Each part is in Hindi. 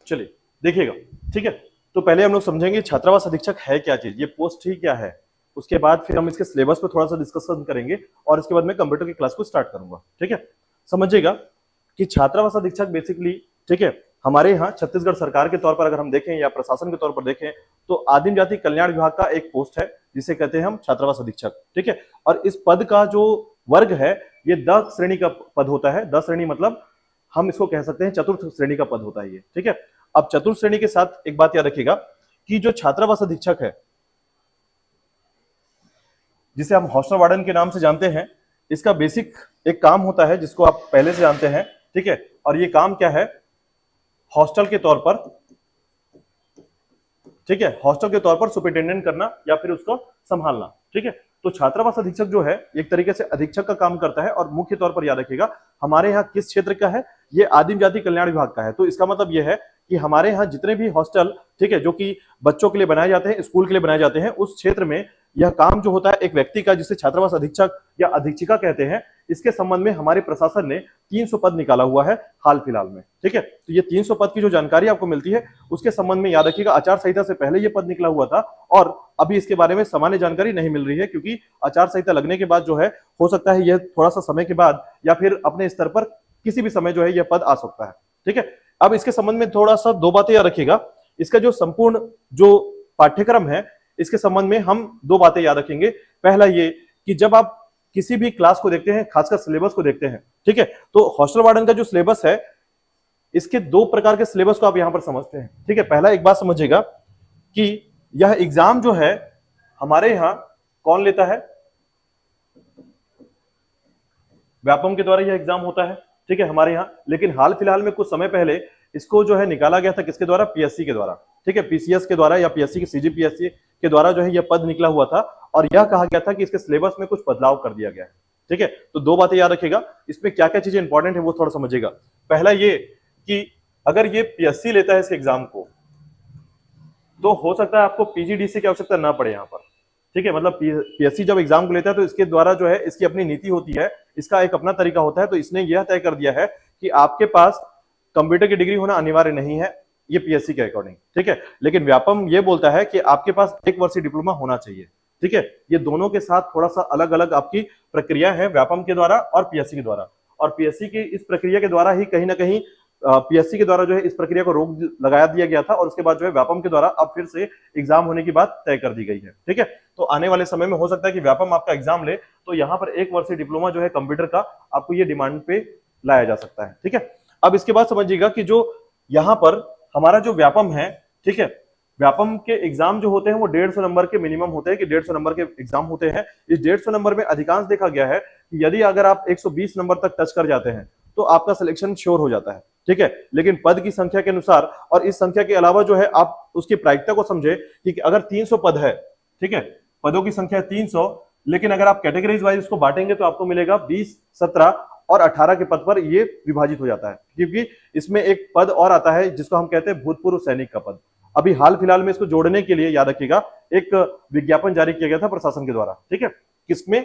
चलिए देखिएगा, ठीक है। तो पहले हम लोग समझेंगे छात्रावास अधीक्षक है क्या चीज, ये पोस्ट ही क्या है। उसके बाद फिर हम इसके सिलेबस पे थोड़ा सा डिस्कशन करेंगे और इसके बाद मैं कंप्यूटर की क्लास को स्टार्ट करूंगा, ठीक है। समझिएगा कि छात्रावास अधीक्षक बेसिकली, ठीक है, हमारे यहाँ छत्तीसगढ़ सरकार के तौर पर अगर हम देखें या प्रशासन के तौर पर देखें तो आदिम जाति कल्याण विभाग का एक पोस्ट है जिसे कहते हैं हम छात्रावास अधीक्षक, ठीक है। और इस पद का जो वर्ग है ये 10 श्रेणी का पद होता है। 10 श्रेणी मतलब हम इसको कह सकते हैं चतुर्थ श्रेणी का पद होता है ये, ठीक है। अब चतुर्थ श्रेणी के साथ एक बात याद रखिएगा कि जो छात्रावास अधीक्षक है जिसे हम हॉस्टल वार्डन के नाम से जानते हैं, इसका बेसिक एक काम होता है जिसको आप पहले से जानते हैं, ठीक है। और ये काम क्या है, हॉस्टल के तौर पर, ठीक है, हॉस्टल के तौर पर सुपरिटेंडेंट करना या फिर उसको संभालना, ठीक है। तो छात्रावास अधीक्षक जो है एक तरीके से अधीक्षक का काम करता है और मुख्य तौर पर याद रखिएगा हमारे यहाँ किस क्षेत्र का है, ये आदिम जाति कल्याण विभाग का है। तो इसका मतलब यह है कि हमारे यहाँ जितने भी हॉस्टल, ठीक है, जो कि बच्चों के लिए बनाए जाते हैं, स्कूल के लिए बनाए जाते हैं, उस क्षेत्र में यह काम जो होता है एक व्यक्ति का जिसे छात्रावास अधीक्षक या अधीक्षिका कहते हैं, इसके संबंध में हमारे प्रशासन ने 300 पद निकाला हुआ है हाल फिलहाल में, ठीक है। तो ये 300 पद की जो जानकारी आपको मिलती है उसके संबंध में याद रखिएगा आचार संहिता से पहले ये पद निकला हुआ था और अभी इसके बारे में सामान्य जानकारी नहीं मिल रही है क्योंकि आचार संहिता लगने के बाद जो है हो सकता है यह थोड़ा सा समय के बाद या फिर अपने स्तर पर किसी भी समय जो है यह पद आ सकता है, ठीक है। अब इसके संबंध में थोड़ा सा दो बातें याद रखिएगा। इसका जो संपूर्ण जो पाठ्यक्रम है इसके संबंध में हम दो बातें याद रखेंगे। पहला ये कि जब आप किसी भी क्लास को देखते हैं, खासकर सिलेबस को देखते हैं, ठीक है, तो हॉस्टल वार्डन का जो सिलेबस है इसके दो प्रकार के सिलेबस को आप यहां पर समझते हैं, ठीक है। पहला एक बात समझिएगा कि यह एग्जाम जो है हमारे यहां कौन लेता है, व्यापम के द्वारा यह एग्जाम होता है, ठीक है, हमारे यहाँ। लेकिन हाल फिलहाल में कुछ समय पहले इसको जो है निकाला गया था किसके द्वारा, पीएससी के द्वारा, ठीक है, पीसीएस के द्वारा या पीएससी के सीजीपीएससी के द्वारा जो है यह पद निकला हुआ था और यह कहा गया था कि इसके सिलेबस में कुछ बदलाव कर दिया गया है, ठीक है। तो दो बातें याद रखिएगा, इसमें क्या क्या चीजें इंपॉर्टेंट है वो थोड़ा समझिएगा। पहला ये कि अगर ये पीएससी लेता है इस एग्जाम को तो हो सकता है आपको पीजीडीसी की आवश्यकता ना पड़े यहाँ पर, ठीक है। मतलब पीएससी जब एग्जाम को लेता है तो इसके द्वारा जो है इसकी अपनी नीति होती है, इसका एक अपना तरीका होता है। तो इसने यह तय कर दिया है कि आपके पास कंप्यूटर की डिग्री होना अनिवार्य नहीं है, ये पीएससी के अकॉर्डिंग, ठीक है। लेकिन व्यापम ये बोलता है कि आपके पास 1 वर्षीय डिप्लोमा होना चाहिए, ठीक है। ये दोनों के साथ थोड़ा सा अलग अलग आपकी प्रक्रिया है व्यापम के द्वारा और पीएससी के द्वारा। और पीएससी की इस प्रक्रिया के द्वारा ही कहीं ना कहीं पीएससी के द्वारा जो है इस प्रक्रिया को रोक लगा दिया गया था और उसके बाद जो है व्यापम के द्वारा अब फिर से एग्जाम होने की बात तय कर दी गई है, ठीक है। तो आने वाले समय में हो सकता है कि व्यापम आपका एग्जाम ले तो यहाँ पर 1 वर्षीय डिप्लोमा जो है कंप्यूटर का आपको ये डिमांड पे लाया जा सकता है, ठीक है। अब इसके बाद समझिएगा कि जो यहाँ पर हमारा जो व्यापम है, ठीक है, व्यापम के एग्जाम जो होते हैं वो 150 नंबर के मिनिमम होते हैं कि 150 नंबर के एग्जाम होते हैं। इस 150 नंबर में अधिकांश देखा गया है कि यदि अगर आप 120 नंबर तक टच कर जाते हैं तो आपका सिलेक्शन श्योर हो जाता है, ठीक है। लेकिन पद की संख्या के अनुसार और इस संख्या के अलावा जो है आप उसकी प्रायिकता को समझे कि अगर 300 पद है, ठीक है, पदों की संख्या 300, लेकिन अगर आप कैटेगरीज वाइज इसको बांटेंगे तो आपको मिलेगा 20, 17 और 18 के पद पर ये विभाजित हो जाता है क्योंकि इसमें एक पद और आता है जिसको हम कहते हैं भूतपूर्व सैनिक का पद। अभी हाल फिलहाल में इसको जोड़ने के लिए याद रखिएगा एक विज्ञापन जारी किया गया था प्रशासन के द्वारा, ठीक है। किसमें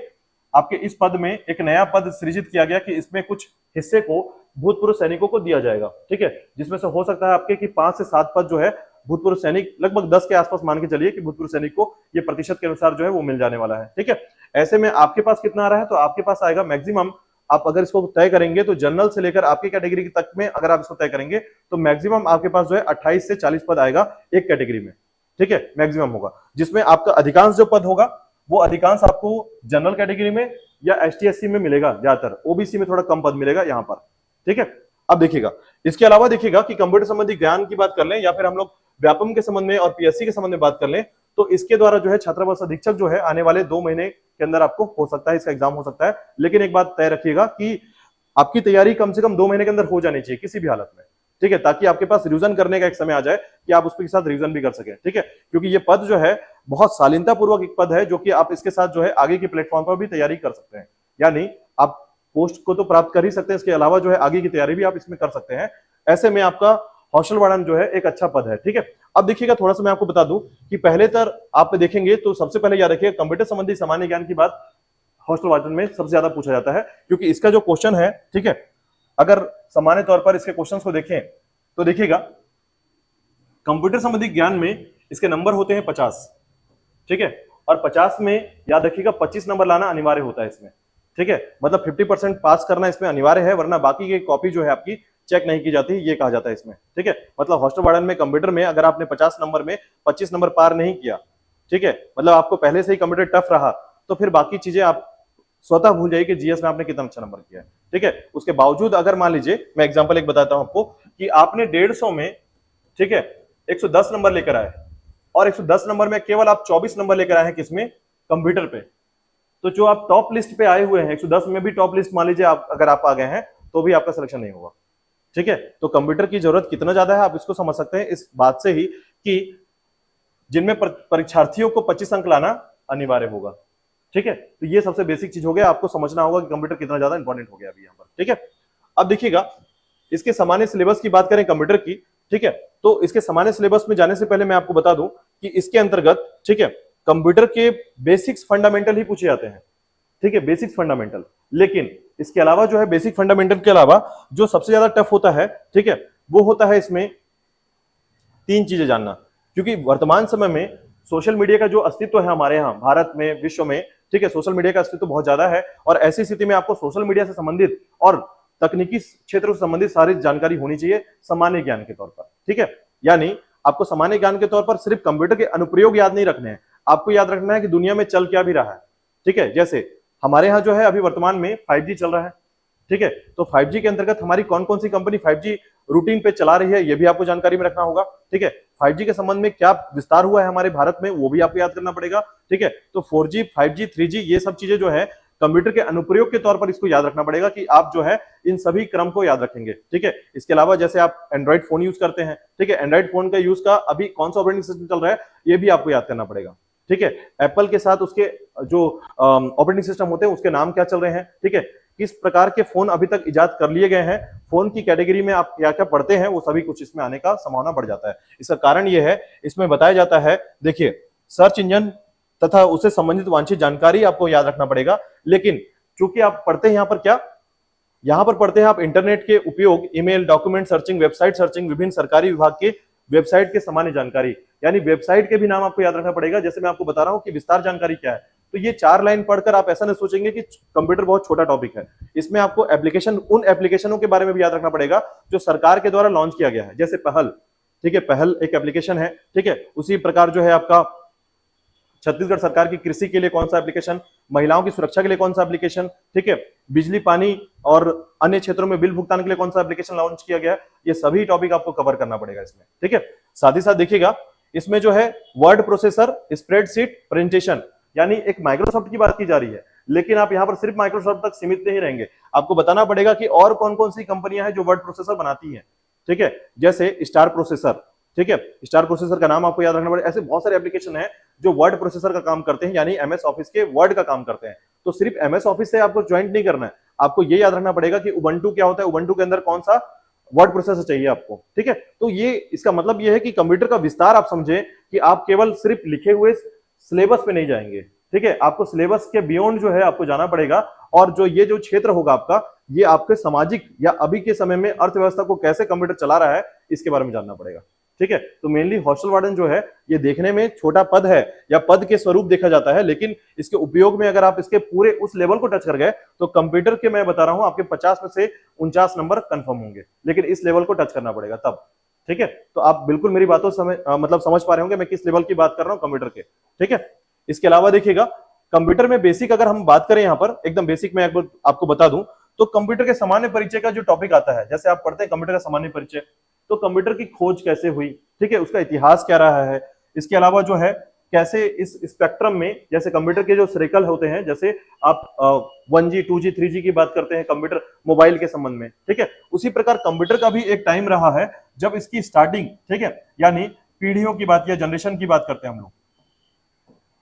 आपके इस पद में एक नया पद सृजित किया गया कि इसमें कुछ हिस्से को भूतपूर्व सैनिकों को दिया जाएगा, ठीक है, जिसमें से हो सकता है आपके कि 5 से 7 पद जो है भूतपूर्व सैनिक, लगभग 10 के आसपास मान के चलिए कि भूतपूर्व सैनिक को ये प्रतिशत के अनुसार जो है वो मिल जाने वाला है, ठीक है। ऐसे में आपके पास कितना आ रहा है, तो आपके पास आएगा मैक्सिमम, आप अगर इसको तय करेंगे तो जनरल से लेकर आपकी कैटेगरी तक में अगर आप इसको तय करेंगे तो मैक्सिमम आपके पास जो है 28 से 40 पद आएगा एक कैटेगरी में, ठीक है, मैक्सिमम होगा, जिसमें आपका अधिकांश जो पद होगा वो अधिकांश आपको जनरल कैटेगरी में या एसटी/एससी में मिलेगा, ज्यादातर ओबीसी में थोड़ा कम पद मिलेगा यहाँ पर, ठीक है। अब देखिएगा इसके अलावा देखिएगा कि कंप्यूटर संबंधी ज्ञान की बात कर लें या फिर हम लोग व्यापम के संबंध में और पीएससी के संबंध में बात कर लें तो इसके द्वारा जो है छात्रावास अधीक्षक जो है आने वाले 2 महीने के अंदर आपको हो सकता है इसका एग्जाम हो सकता है। लेकिन एक बात तय रखिएगा कि आपकी तैयारी कम से कम 2 महीने के अंदर हो जानी चाहिए किसी भी हालत में, ठीक है, ताकि आपके पास रिवीजन करने का एक समय आ जाए कि आप उसके साथ रिवीजन भी कर सकें, ठीक है। क्योंकि ये पद जो है बहुत शालीनता पूर्वक एक पद है जो कि आप इसके साथ जो है आगे के प्लेटफॉर्म पर भी तैयारी कर सकते हैं, यानी आप पोस्ट को तो प्राप्त कर ही सकते हैं, इसके अलावा जो है आगे की तैयारी भी आप इसमें कर सकते हैं। ऐसे में आपका हॉस्टल वार्डन जो है एक अच्छा पद है, ठीक है। अब देखिएगा थोड़ा सा मैं आपको बता दूं कि पहले तर आप देखेंगे तो सबसे पहले याद रखिए कंप्यूटर संबंधी सामान्य ज्ञान की बात हॉस्टल वार्डन में सबसे ज्यादा पूछा जाता है क्योंकि इसका जो क्वेश्चन है, ठीक है, अगर सामान्य तौर पर इसके क्वेश्चंस को देखें तो देखिएगा कंप्यूटर संबंधी ज्ञान में इसके नंबर होते हैं 50, ठीक है, और 50 में याद रखिएगा 25 नंबर लाना अनिवार्य होता है इसमें, ठीक है, मतलब 50% पास करना इसमें अनिवार्य है, वरना बाकी की कॉपी जो है आपकी चेक नहीं की जाती, ये कहा जाता है इसमें, ठीक है। मतलब हॉस्टल वार्डन में कंप्यूटर में अगर आपने 50 नंबर में 25 नंबर पार नहीं किया, ठीक है, मतलब आपको पहले से ही कंप्यूटर टफ रहा, तो फिर बाकी चीजें आप स्वतः भूल जाइए कि जीएस में आपने कितना अच्छा नंबर किया है, ठीक है। उसके बावजूद अगर मान लीजिए, मैं एग्जांपल एक बताता हूं आपको कि आपने 150 में, ठीक है, 110 नंबर लेकर आए और 110 नंबर में केवल आप 24 नंबर लेकर आए हैं किसमें, कंप्यूटर पे, तो जो आप टॉप लिस्ट पे आए हुए हैं 110 में भी टॉप लिस्ट मान लीजिए आप अगर आप आ गए हैं तो भी आपका सिलेक्शन नहीं होगा, ठीक है। तो कंप्यूटर की जरूरत कितना ज्यादा है आप इसको समझ सकते हैं इस बात से ही कि जिनमें परीक्षार्थियों को 25 अंक लाना अनिवार्य होगा, ठीक है। तो ये सबसे बेसिक चीज हो गया, आपको समझना होगा कि कंप्यूटर कितना ज्यादा इंपॉर्टेंट हो गया अभी यहाँ पर, ठीक है। अब देखिएगा इसके सामान्य सिलेबस की बात करें कंप्यूटर की, ठीक है, तो इसके सामान्य सिलेबस में जाने से पहले मैं आपको बता दूं कि इसके अंतर्गत, ठीक है, कंप्यूटर के बेसिक्स फंडामेंटल ही पूछे जाते हैं, ठीक है, बेसिक्स फंडामेंटल। लेकिन इसके अलावा जो है बेसिक फंडामेंटल के अलावा जो सबसे ज्यादा टफ होता है, ठीक है, वो होता है इसमें 3 चीजें जानना, क्योंकि वर्तमान समय में सोशल मीडिया का जो अस्तित्व है हमारे यहाँ भारत में, विश्व में, ठीक है, सोशल मीडिया का अस्तित्व बहुत ज्यादा है और ऐसी स्थिति में आपको सोशल मीडिया से संबंधित और तकनीकी क्षेत्र से संबंधित सारी जानकारी होनी चाहिए सामान्य ज्ञान के तौर पर, ठीक है। यानी आपको सामान्य ज्ञान के तौर पर सिर्फ कंप्यूटर के अनुप्रयोग याद नहीं रखने हैं, आपको याद रखना है कि दुनिया में चल क्या भी रहा है, ठीक है। जैसे हमारे यहाँ जो है अभी वर्तमान में 5G चल रहा है, ठीक है, तो 5G के अंतर्गत हमारी कौन कौन सी कंपनी 5G रूटीन पे चला रही है, ये भी आपको जानकारी में रखना होगा, ठीक है। 5G के संबंध में क्या विस्तार हुआ है हमारे भारत में, वो भी आपको याद करना पड़ेगा, ठीक है। तो 4G 5G 3G ये सब चीजें जो है कंप्यूटर के अनुप्रयोग के तौर पर इसको याद रखना पड़ेगा कि आप जो है इन सभी क्रम को याद रखेंगे, ठीक है। इसके अलावा जैसे आप एंड्रॉइड फोन यूज करते हैं, ठीक है, एंड्रॉइड फोन का यूज का अभी कौन सा ऑपरेटिंग सिस्टम चल रहा है ये भी आपको याद करना पड़ेगा, ठीक है। एप्पल के साथ उसके जो ऑपरेटिंग सिस्टम होते हैं उसके नाम क्या चल रहे हैं, ठीक है, किस प्रकार के फोन अभी तक इजाद कर लिए गए हैं, फोन की कैटेगरी में आप क्या क्या पढ़ते हैं, वो सभी कुछ इसमें आने का संभावना बढ़ जाता है। इसका कारण यह है, इसमें बताया जाता है, देखिए, सर्च इंजन तथा उससे संबंधित वांछित जानकारी आपको याद रखना पड़ेगा, लेकिन चूंकि आप पढ़ते हैं यहां पर पढ़ते हैं आप इंटरनेट के उपयोग, email, document searching, website searching, विभिन्न सरकारी विभाग के वेबसाइट के सामान्य जानकारी, यानी वेबसाइट के भी नाम आपको याद रखना पड़ेगा। जैसे मैं आपको बता रहा हूं कि विस्तार जानकारी क्या है, तो ये 4 लाइन पढ़कर आप ऐसा नहीं सोचेंगे कि कंप्यूटर बहुत छोटा टॉपिक है, इसमें आपको उन एप्लीकेशनों के बारे में भी याद रखना पड़ेगा जो सरकार के द्वारा लॉन्च किया गया है, जैसे पहल, ठीक है, पहल एक एप्लीकेशन है, ठीक है। उसी प्रकार जो है आपका छत्तीसगढ़ सरकार की कृषि के लिए कौन सा एप्लीकेशन, महिलाओं की सुरक्षा के लिए कौन सा एप्लीकेशन, ठीक है, बिजली पानी और अन्य क्षेत्रों में बिल भुगतान के लिए कौन सा एप्लीकेशन लॉन्च किया गया, ये सभी टॉपिक आपको कवर करना पड़ेगा इसमें, ठीक है। साथ ही साथ देखिएगा इसमें जो है वर्ड प्रोसेसर, स्प्रेडशीट, प्रेजेंटेशन, यानी एक माइक्रोसॉफ्ट की बात की जा रही है, लेकिन आप यहां पर सिर्फ माइक्रोसॉफ्ट तक सीमित नहीं रहेंगे, आपको बताना पड़ेगा कि और कौन कौन सी कंपनियां हैं जो वर्ड प्रोसेसर बनाती हैं, ठीक है, जैसे स्टार प्रोसेसर, ठीक है, स्टार प्रोसेसर का नाम आपको याद रखना पड़ेगा। ऐसे बहुत सारे एप्लीकेशन हैं जो वर्ड प्रोसेसर का काम करते हैं, यानी एमएस ऑफिस के वर्ड का काम करते हैं। तो सिर्फ एमएस ऑफिस से आपको ज्वाइंट नहीं करना है, आपको ये याद रखना पड़ेगा कि उबंटू क्या होता है, उबंटू के अंदर कौन सा वर्ड प्रोसेसर चाहिए आपको, ठीक है। तो ये इसका मतलब ये है कि कंप्यूटर का विस्तार आप समझे कि आप केवल सिर्फ लिखे हुए सिलेबस पे नहीं जाएंगे, ठीक है, आपको सिलेबस के बियॉन्ड जो है आपको जाना पड़ेगा, और जो ये जो क्षेत्र होगा आपका, ये आपके सामाजिक या अभी के समय में अर्थव्यवस्था को कैसे कंप्यूटर चला रहा है इसके बारे में जानना पड़ेगा, ठीक है। तो मेनली हॉस्टल वार्डन जो है ये देखने में छोटा पद है या पद के स्वरूप देखा जाता है, लेकिन इसके उपयोग में अगर आप इसके पूरे उस लेवल को टच कर गए तो कंप्यूटर के, मैं बता रहा हूं, आपके 50 में से 49 नंबर कंफर्म होंगे, लेकिन इस लेवल को टच करना पड़ेगा तब, ठीक है। तो आप बिल्कुल मेरी बातों समझ पा रहे होंगे मैं किस लेवल की बात कर रहा हूं कंप्यूटर के, ठीक है। इसके अलावा देखिएगा कंप्यूटर में बेसिक अगर हम बात करें, यहां पर एकदम बेसिक मैं आपको बता दूं तो कंप्यूटर के सामान्य परिचय का जो टॉपिक आता है, जैसे आप पढ़ते हैं कंप्यूटर का सामान्य परिचय, तो कंप्यूटर की खोज कैसे हुई, ठीक है, उसका इतिहास क्या रहा है, इसके अलावा जो है कैसे इस स्पेक्ट्रम में, जैसे कंप्यूटर के जो सर्कल होते हैं, जैसे आप 1G 2G 3G की बात करते हैं कंप्यूटर मोबाइल के संबंध में, ठीक है, उसी प्रकार कंप्यूटर का भी एक टाइम रहा है जब इसकी स्टार्टिंग, ठीक है, यानी पीढ़ियों की बात या जनरेशन की बात करते हैं हम लोग,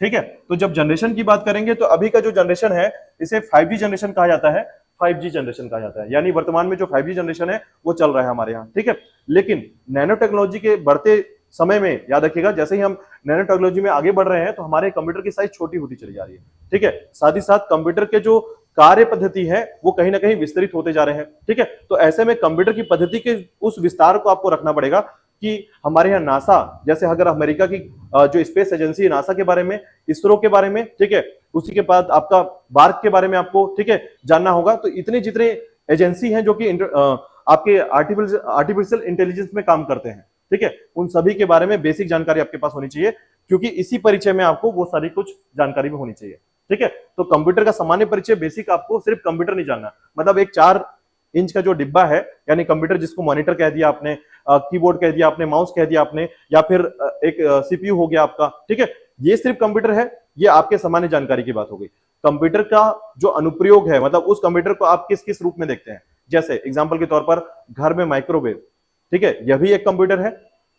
ठीक है। तो जब जनरेशन की बात करेंगे तो अभी का जो जनरेशन है इसे 5G जनरेशन कहा जाता है, 5G जनरेशन कहा जाता है, यानी वर्तमान में जो 5G जनरेशन है वो चल रहा है हमारे यहाँ, ठीक है। लेकिन नैनो टेक्नोलॉजी के बढ़ते समय में याद रखिएगा, जैसे ही हम नैनो टेक्नोलॉजी में आगे बढ़ रहे हैं तो हमारे कंप्यूटर की साइज छोटी होती चली जा रही है, ठीक है। साथ ही साथ कंप्यूटर के जो कार्य पद्धति है वो कहीं ना कहीं विस्तृत होते जा रहे हैं, ठीक है। तो ऐसे में कंप्यूटर की पद्धति के उस विस्तार को आपको रखना पड़ेगा, कि हमारे यहाँ नासा, जैसे अगर अमेरिका की जो स्पेस एजेंसी है नासा के बारे में, इसरो के बारे में, ठीक है, उसी के बाद आपका बार्क के बारे में आपको, ठीक है, जानना होगा। तो इतने जितने एजेंसी हैं जो कि आपके आर्टिफिशियल इंटेलिजेंस में काम करते हैं, ठीक है, उन सभी के बारे में बेसिक जानकारी आपके पास होनी चाहिए, क्योंकि इसी परिचय में आपको वो सारी कुछ जानकारी भी होनी चाहिए, ठीक है। तो कंप्यूटर का सामान्य परिचय बेसिक, आपको सिर्फ कंप्यूटर नहीं जानना, मतलब एक 4 इंच का जो डिब्बा है, यानी कंप्यूटर जिसको मॉनिटर कह दिया आपने, कीबोर्ड कह दिया आपने, माउस कह दिया आपने, या फिर एक सीपीयू हो गया आपका, ठीक है, ये सिर्फ कंप्यूटर है, ये आपके सामान्य जानकारी की बात हो गई। कंप्यूटर का जो अनुप्रयोग है, मतलब उस कंप्यूटर को आप किस किस रूप में देखते हैं, जैसे एग्जांपल के तौर पर घर में माइक्रोवेव, ठीक है, यह भी एक कंप्यूटर है,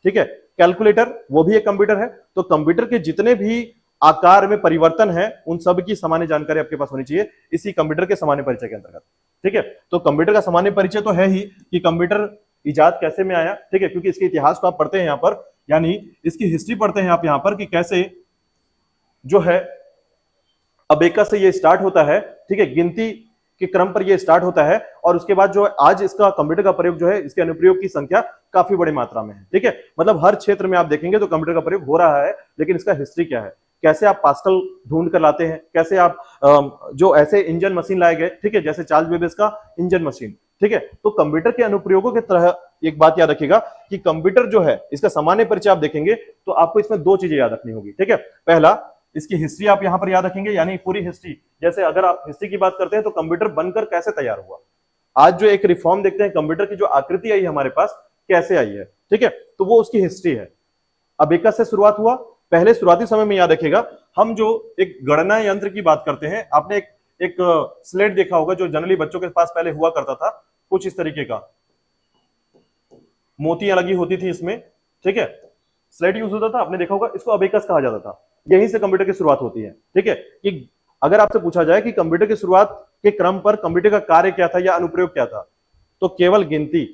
ठीक है, कैलकुलेटर वो भी एक कंप्यूटर है। तो कंप्यूटर के जितने भी आकार में परिवर्तन है, उन सब की सामान्य जानकारी आपके पास होनी चाहिए इसी कंप्यूटर के सामान्य परिचय के अंतर्गत, ठीक है। तो कंप्यूटर का सामान्य परिचय तो है ही कि कंप्यूटर इजाद कैसे में आया, ठीक है, क्योंकि इसके इतिहास को आप पढ़ते हैं यहाँ पर, यानी इसकी हिस्ट्री पढ़ते हैं आप यहाँ पर कि कैसे जो है अबेका से ये स्टार्ट होता है, ठीक है, गिनती के क्रम पर ये स्टार्ट होता है, और उसके बाद जो आज इसका कंप्यूटर का प्रयोग जो है, इसके अनुप्रयोग की संख्या काफी बड़ी मात्रा में है, ठीक है। मतलब हर क्षेत्र में आप देखेंगे तो कंप्यूटर का प्रयोग हो रहा है, लेकिन इसका हिस्ट्री क्या है, कैसे आप पास्कल ढूंढ कर लाते हैं, कैसे आप जो ऐसे इंजन मशीन लाए गए, ठीक है, जैसे चार्ल्स बेबेज का इंजन मशीन, ठीक है। तो कंप्यूटर के अनुप्रयोगों की तरह एक बात याद रखिएगा कि कंप्यूटर जो है, इसका सामान्य परिचय आप देखेंगे तो आपको इसमें 2 चीजें याद रखनी होगी, ठीक है। पहला, इसकी हिस्ट्री आप यहां पर याद रखेंगे, यानी पूरी हिस्ट्री, जैसे अगर आप हिस्ट्री की बात करते हैं तो कंप्यूटर बनकर कैसे तैयार हुआ, आज जो एक रिफॉर्म देखते हैं कंप्यूटर की जो आकृति आई हमारे पास कैसे आई है, ठीक है, तो वो उसकी हिस्ट्री है। अबेका से शुरुआत हुआ, पहले शुरुआती समय में याद रखिएगा, हम जो एक गणना यंत्र की बात करते हैं, आपने एक स्लेट देखा होगा जो जनरली बच्चों के पास पहले हुआ करता था, कुछ इस तरीके का, मोतियां लगी होती थी इसमें, ठीक है, स्लेट यूज होता था, आपने देखा होगा, इसको अबेकस कहा जाता था। यहीं से कंप्यूटर की शुरुआत होती है, ठीक है। कि अगर आपसे पूछा जाए कि कंप्यूटर की शुरुआत के क्रम पर कंप्यूटर का कार्य क्या था या अनुप्रयोग क्या था, तो केवल गिनती,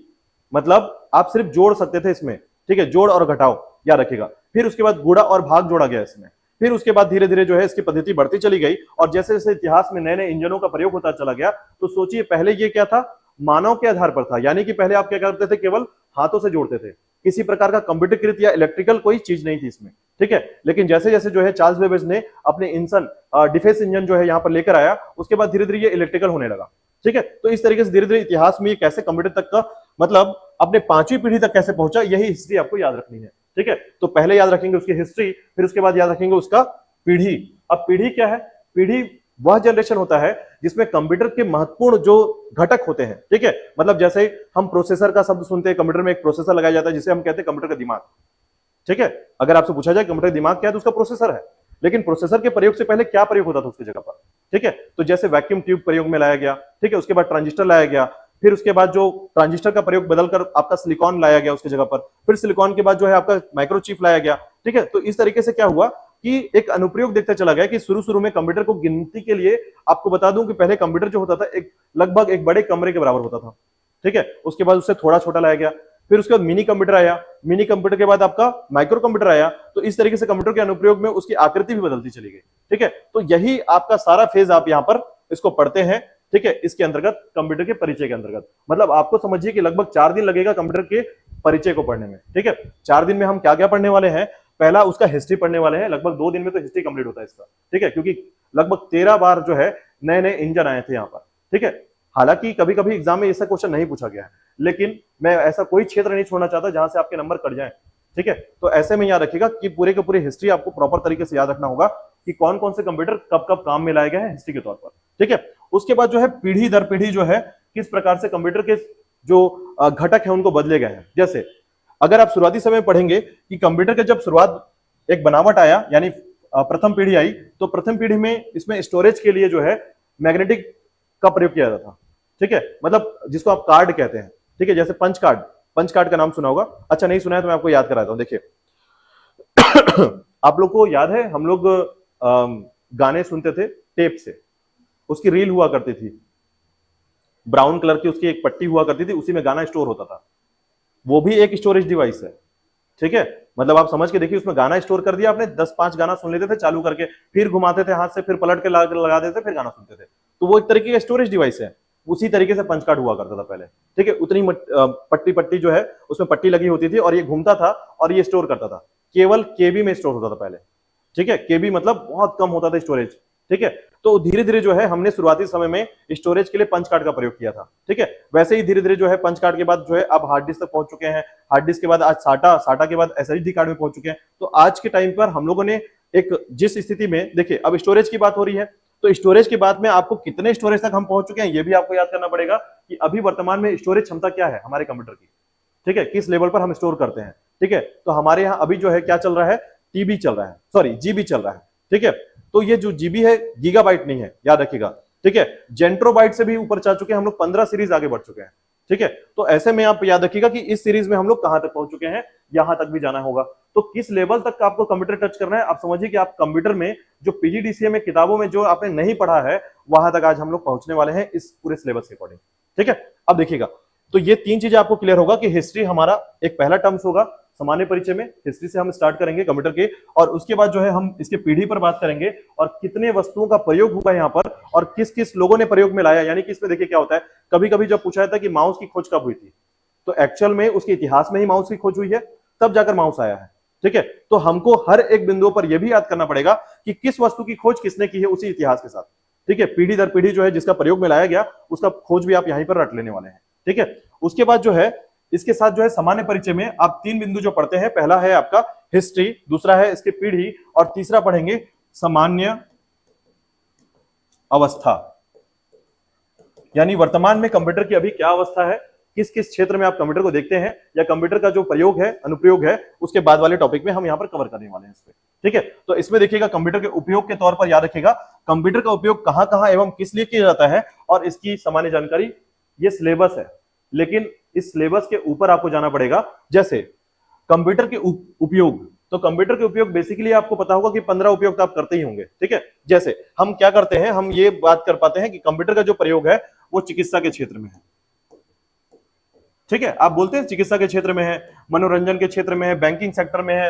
मतलब आप सिर्फ जोड़ सकते थे इसमें, ठीक है, जोड़ और घटाव याद रखिएगा। फिर उसके बाद गुणा और भाग जोड़ा गया इसमें, फिर उसके बाद धीरे धीरे जो है इसकी पद्धति बढ़ती चली गई, और जैसे जैसे इतिहास में नए नए इंजनों का प्रयोग होता चला गया, तो सोचिए पहले ये क्या था, मानव के आधार पर था, यानी कि पहले आप क्या करते थे, केवल हाथों से जोड़ते थे, किसी प्रकार का कंप्यूटरकृत या इलेक्ट्रिकल कोई चीज नहीं थी इसमें, ठीक है। लेकिन जैसे जैसे जो है चार्ल्स बेबेज ने अपने इंजन डिफेंस इंजन जो है यहाँ पर लेकर आया, उसके बाद धीरे धीरे ये इलेक्ट्रिकल होने लगा, ठीक है। तो इस तरीके से धीरे धीरे इतिहास में ये कैसे कंप्यूटर तक का, मतलब अपने 5वीं पीढ़ी तक कैसे पहुंचा, यही हिस्ट्री आपको याद रखनी है, ठीक है। तो पहले याद रखेंगे उसकी हिस्ट्री, फिर उसके बाद याद रखेंगे उसका पीढ़ी। अब पीढ़ी क्या है, पीढ़ी वह जनरेशन होता है जिसमें कंप्यूटर के महत्वपूर्ण जो घटक होते हैं, ठीक है, मतलब जैसे हम प्रोसेसर का शब्द सुनते हैं, कंप्यूटर में एक प्रोसेसर लगाया जाता है जिसे हम कहते हैं कंप्यूटर का दिमाग, ठीक है। अगर आपसे पूछा जाए कंप्यूटर का दिमाग क्या है, तो उसका प्रोसेसर है, लेकिन प्रोसेसर के प्रयोग से पहले क्या प्रयोग होता था उसकी जगह पर, ठीक है। तो जैसे वैक्यूम ट्यूब प्रयोग में लाया गया, ठीक है, उसके बाद ट्रांजिस्टर लाया गया, फिर उसके बाद जो ट्रांजिस्टर का प्रयोग बदलकर आपका सिलिकॉन लाया गया उसकी जगह पर, फिर सिलिकॉन के बाद जो है आपका माइक्रोचिप लाया गया, ठीक है। तो इस तरीके से क्या हुआ कि एक अनुप्रयोग देखता चला गया कि शुरू में कंप्यूटर को गिनती के लिए, आपको बता दूं कि पहले कंप्यूटर जो होता था एक लगभग एक बड़े कमरे के बराबर होता था, ठीक है। उसके बाद उससे थोड़ा छोटा लाया गया, फिर उसके बाद मिनी कंप्यूटर आया, मिनी कंप्यूटर के बाद आपका माइक्रो कंप्यूटर आया। तो इस तरीके से कंप्यूटर के अनुप्रयोग में उसकी आकृति भी बदलती चली गई, ठीक है। तो यही आपका सारा फेज आप यहाँ पर इसको पढ़ते हैं, ठीक है, इसके अंतर्गत कंप्यूटर के परिचय के अंतर्गत। मतलब आपको समझिए कि लगभग 4 दिन लगेगा कंप्यूटर के परिचय को पढ़ने में, ठीक है। 4 दिन में हम क्या क्या पढ़ने वाले हैं, पहला उसका हिस्ट्री पढ़ने वाले हैं, लगभग 2 दिन में तो हिस्ट्री कंप्लीट होता है इसका, ठीक है, क्योंकि लगभग 13 बार जो है नए नए इंजन आए थे यहाँ पर, ठीक है। हालांकि कभी कभी एग्जाम में ऐसा क्वेश्चन नहीं पूछा गया है, लेकिन मैं ऐसा कोई क्षेत्र नहीं छोड़ना चाहता जहां से आपके नंबर कट जाएं, ठीक है। तो ऐसे में याद रखिएगा कि पूरे के पूरे हिस्ट्री आपको प्रॉपर तरीके से याद रखना होगा कि कौन कौन से कंप्यूटर कब कब काम में लाए गए हैं हिस्ट्री के तौर पर, ठीक है। उसके बाद जो है पीढ़ी दर पीढ़ी जो है किस प्रकार से कंप्यूटर के जो घटक है उनको बदले गए हैं। जैसे अगर आप शुरुआती समय पढ़ेंगे कि कंप्यूटर के जब शुरुआत एक बनावट आया, यानी प्रथम पीढ़ी आई, तो प्रथम पीढ़ी में इसमें स्टोरेज के लिए जो है मैग्नेटिक का प्रयोग किया जाता था, ठीक है, मतलब जिसको आप कार्ड कहते हैं, ठीक है। जैसे पंच कार्ड का नाम सुना होगा, अच्छा नहीं सुना है तो मैं आपको याद कराता हूं। देखिए आप लोग को याद है, हम लोग गाने सुनते थे टेप से, उसकी रील हुआ करती थी, ब्राउन कलर की उसकी एक पट्टी हुआ करती थी, उसी में गाना स्टोर होता था, वो भी एक स्टोरेज डिवाइस है, ठीक है। मतलब आप समझ के देखिए, उसमें गाना स्टोर कर दिया आपने, 10-5 गाना सुन लेते थे चालू करके, फिर घुमाते थे हाथ से, फिर पलट के लगा देते, फिर गाना सुनते थे, तो वो एक तरीके का स्टोरेज डिवाइस है। उसी तरीके से पंच कार्ड हुआ करता था पहले, ठीक है। उतनी पट्टी पट्टी जो है उसमें पट्टी लगी होती थी और ये घूमता था और ये स्टोर करता था, केवल केबी में स्टोर होता था पहले, ठीक है। केबी मतलब बहुत कम होता था स्टोरेज, ठीक है। तो धीरे धीरे जो है हमने शुरुआती समय में स्टोरेज के लिए पंच कार्ड का प्रयोग किया था, ठीक है। वैसे ही धीरे धीरे जो है पंच कार्ड के बाद जो है अब हार्ड डिस्क तक पहुंच चुके हैं, हार्ड डिस्क के बाद आज साटा, साटा के बाद एसएसडी कार्ड में पहुंच चुके हैं। तो आज के टाइम पर हम लोगों ने एक जिस स्थिति में, देखिए अब स्टोरेज की बात हो रही है, तो स्टोरेज के बाद में आपको कितने स्टोरेज तक हम पहुंच चुके हैं ये भी आपको याद करना पड़ेगा कि अभी वर्तमान में स्टोरेज क्षमता क्या है हमारे कंप्यूटर की, ठीक है, किस लेवल पर हम स्टोर करते हैं, ठीक है। तो हमारे यहाँ अभी जो है क्या चल रहा है, टीबी चल रहा है, सॉरी जीबी चल रहा है, ठीक है। तो ये जो जीबी है गीगाबाइट नहीं है, याद रखिएगा, ठीक है। जेंट्रोबाइट से भी ऊपर जा चुके हैं हम लोग, 15 सीरीज आगे बढ़ चुके हैं, ठीक है। तो ऐसे में आप याद रखिएगा कि इस सीरीज में हम लोग कहां तक पहुंच चुके हैं, यहां तक भी जाना होगा। तो किस लेवल तक आपको कंप्यूटर टच करना है, आप समझिए कि आप कंप्यूटर में जो पीजीडीसीए में किताबों में जो आपने नहीं पढ़ा है वहां तक आज हम लोग पहुंचने वाले हैं इस पूरे सिलेबस के अकॉर्डिंग, ठीक है। अब देखिएगा, तो ये तीन चीजें आपको क्लियर होगा कि हिस्ट्री हमारा एक पहला टर्म्स होगा सामान्य परिचय में, हिस्ट्री से हम स्टार्ट करेंगे कंप्यूटर के, और उसके बाद जो है हम इसके पीढ़ी पर बात करेंगे और कितने वस्तुओं का प्रयोग हुआ है यहाँ पर और किस किस लोगों ने प्रयोग में लाया। यानी कि इसमें देखिए क्या होता है, कभी कभी जब पूछा जाता है कि माउस की खोज कब हुई थी, तो एक्चुअल में उसके इतिहास में ही माउस की खोज हुई है, तब जाकर माउस आया है, ठीक है। तो हमको हर एक बिंदु पर यह भी याद करना पड़ेगा कि किस वस्तु की खोज किसने की है उसी इतिहास के साथ, ठीक है। पीढ़ी दर पीढ़ी जो है जिसका प्रयोग में लाया गया उसका खोज भी आप यहीं पर रट लेने वाले हैं, ठीक है। उसके बाद जो है इसके साथ जो है सामान्य परिचय में आप तीन बिंदु जो पढ़ते हैं, पहला है आपका हिस्ट्री, दूसरा है इसकी पीढ़ी और तीसरा पढ़ेंगे सामान्य अवस्था, यानी वर्तमान में कंप्यूटर की अभी क्या अवस्था है, किस किस क्षेत्र में आप कंप्यूटर को देखते हैं या कंप्यूटर का जो प्रयोग है अनुप्रयोग है उसके बाद वाले टॉपिक में हम यहां पर कवर करने वाले हैं इसमें, ठीक है। तो इसमें देखिएगा कंप्यूटर के उपयोग के तौर पर याद रखिएगा कंप्यूटर का उपयोग कहां कहां एवं किस लिए किया जाता है और इसकी सामान्य जानकारी, ये सिलेबस है, लेकिन इस सिलेबस के ऊपर आपको जाना पड़ेगा। जैसे कंप्यूटर के उपयोग, तो कंप्यूटर के उपयोग बेसिकली आपको पता होगा कि 15 उपयोग तो आप करते ही होंगे, ठीक है। जैसे हम क्या करते हैं, हम ये बात कर पाते हैं कि कंप्यूटर का जो प्रयोग है वो चिकित्सा के क्षेत्र में है, ठीक है। आप बोलते हैं चिकित्सा के क्षेत्र में है, मनोरंजन के क्षेत्र में है, बैंकिंग सेक्टर में है,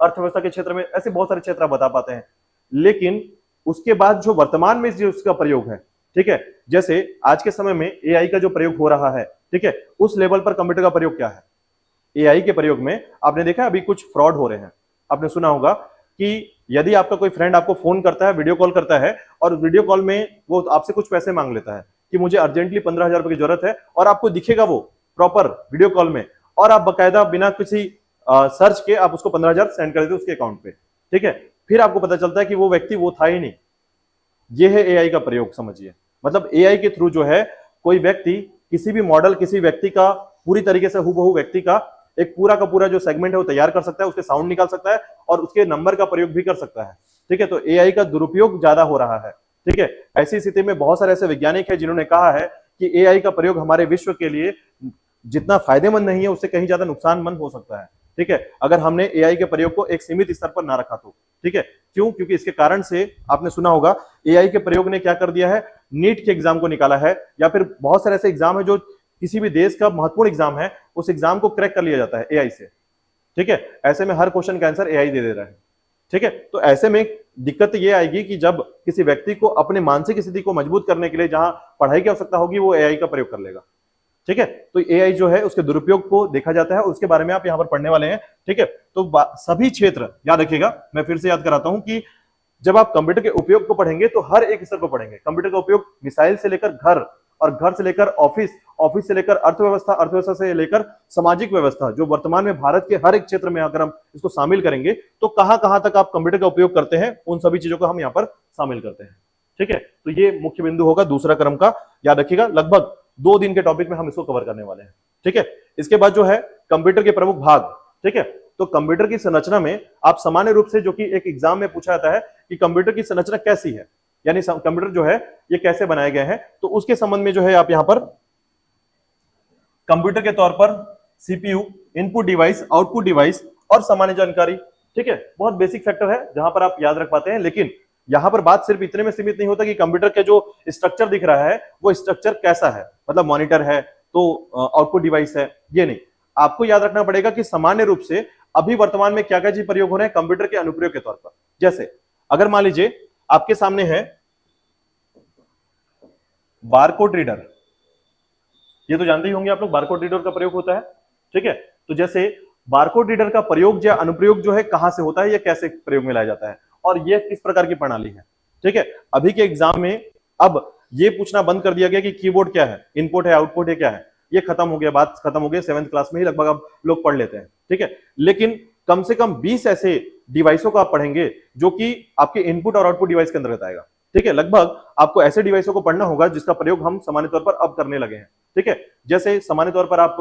अर्थव्यवस्था के क्षेत्र में, ऐसे बहुत सारे क्षेत्र आप बता पाते हैं। लेकिन उसके बाद जो वर्तमान में जो उसका प्रयोग है, ठीक है, जैसे आज के समय में एआई का जो प्रयोग हो रहा है, ठीक है, उस लेवल पर कंप्यूटर का प्रयोग क्या है। एआई के प्रयोग में आपने देखा अभी कुछ फ्रॉड हो रहे हैं, आपने सुना होगा कि यदि आपका कोई फ्रेंड आपको फोन करता है, वीडियो कॉल करता है और वीडियो कॉल में वो आपसे कुछ पैसे मांग लेता है कि मुझे अर्जेंटली 15,000 रुपए की जरूरत है, और आपको दिखेगा वो प्रॉपर वीडियो कॉल में, और आप बकायदा बिना किसी सर्च के आप उसको 15,000 सेंड कर देते उसके अकाउंट पे, ठीक है। फिर आपको पता चलता है कि वो व्यक्ति वो था ही नहीं। ये है एआई का प्रयोग, समझिए। मतलब एआई के थ्रू जो है कोई व्यक्ति किसी भी मॉडल, किसी व्यक्ति का पूरी तरीके से हूबहू व्यक्ति का एक पूरा का पूरा जो सेगमेंट है वो तैयार कर सकता है, उसके साउंड निकाल सकता है और उसके नंबर का प्रयोग भी कर सकता है, ठीक है। तो एआई का दुरुपयोग ज्यादा हो रहा है, ठीक है। ऐसी स्थिति में बहुत सारे ऐसे वैज्ञानिक हैं जिन्होंने कहा है कि एआई का प्रयोग हमारे विश्व के लिए जितना फायदेमंद नहीं है उससे कहीं ज्यादा नुकसानमंद हो सकता है, ठीक है, अगर हमने एआई के प्रयोग को एक सीमित स्तर पर ना रखा तो, ठीक है। क्यों? क्योंकि इसके कारण से आपने सुना होगा एआई के प्रयोग ने क्या कर दिया है, नीट के एग्जाम को निकाला है, या फिर बहुत सारे ऐसे एग्जाम है जो किसी भी देश का महत्वपूर्ण एग्जाम है, उस एग्जाम को क्रैक कर लिया जाता है एआई से, ठीक है। ऐसे में हर क्वेश्चन का आंसर एआई दे रहा है, ठीक है। तो ऐसे में दिक्कत ये आएगी कि जब किसी व्यक्ति को अपने मानसिक स्थिति को मजबूत करने के लिए जहां पढ़ाई की आवश्यकता होगी वो एआई का प्रयोग कर लेगा, ठीक है। तो एआई जो है उसके दुरुपयोग को देखा जाता है, उसके बारे में आप यहां पर पढ़ने वाले हैं, ठीक है। तो सभी क्षेत्र याद रखिएगा, मैं फिर से याद कराता हूं कि जब आप कंप्यूटर के उपयोग को पढ़ेंगे तो हर एक स्तर को पढ़ेंगे। कंप्यूटर का उपयोग मिसाइल से लेकर घर, और घर से लेकर ऑफिस, ऑफिस से लेकर अर्थव्यवस्था, अर्थव्यवस्था से लेकर सामाजिक व्यवस्था, जो वर्तमान में भारत के हर एक क्षेत्र में अगर हम इसको शामिल करेंगे तो कहां कहां तक आप कंप्यूटर का उपयोग करते हैं, उन सभी चीजों को हम यहां पर शामिल करते हैं, ठीक है। तो ये मुख्य बिंदु होगा दूसरा क्रम का, याद रखिएगा। लगभग 2 दिन के टॉपिक में हम इसको कवर करने वाले हैं, ठीक है। इसके बाद जो है कंप्यूटर के प्रमुख भाग, ठीक है। तो कंप्यूटर की संरचना में आप सामान्य रूप से, जो कि एक एग्जाम में पूछा जाता है कि कंप्यूटर की संरचना कैसी है, यानी कंप्यूटर जो है ये कैसे बनाए गए हैं, तो उसके संबंध में जो है आप यहां पर कंप्यूटर के तौर पर CPU, input device, output device और सामान्य जानकारी, ठीक है, बहुत बेसिक फैक्टर है जहां पर आप याद रख पाते हैं। लेकिन यहां पर बात सिर्फ इतने में सीमित नहीं होता कि कंप्यूटर के जो स्ट्रक्चर दिख रहा है वो स्ट्रक्चर कैसा है, मतलब मॉनिटर है तो आउटपुट डिवाइस है, ये नहीं। आपको याद रखना पड़ेगा कि सामान्य रूप से अभी वर्तमान में क्या क्या चीज प्रयोग हो रहे हैं कंप्यूटर के अनुप्रयोग के तौर पर। जैसे अगर मान लीजिए आपके सामने है बारकोड रीडर, ये तो जानते ही होंगे आप लोग, बारकोड रीडर का प्रयोग होता है। ठीक है, तो जैसे बारकोड रीडर का प्रयोग या अनुप्रयोग जो है कहां से होता है, ये कैसे प्रयोग में लाया जाता है, और ये किस प्रकार की प्रणाली है। ठीक है, अभी के एग्जाम में अब ये पूछना बंद कर दिया गया कि कीबोर्ड क्या है, इनपुट है, आउटपुट है, क्या है, ये खत्म हो गया, बात खत्म हो गई। 7th क्लास में ही लगभग अब लोग पढ़ लेते हैं। ठीक है, लेकिन कम से कम 20 ऐसे डिवाइसों को आप पढ़ेंगे जो कि आपके इनपुट और आउटपुट डिवाइस के अंतर्गत आएगा। ठीक है, लगभग आपको ऐसे डिवाइसों को पढ़ना होगा जिसका प्रयोग हम सामान्य तौर पर अब करने लगे हैं। ठीक है, जैसे सामान्य तौर पर आप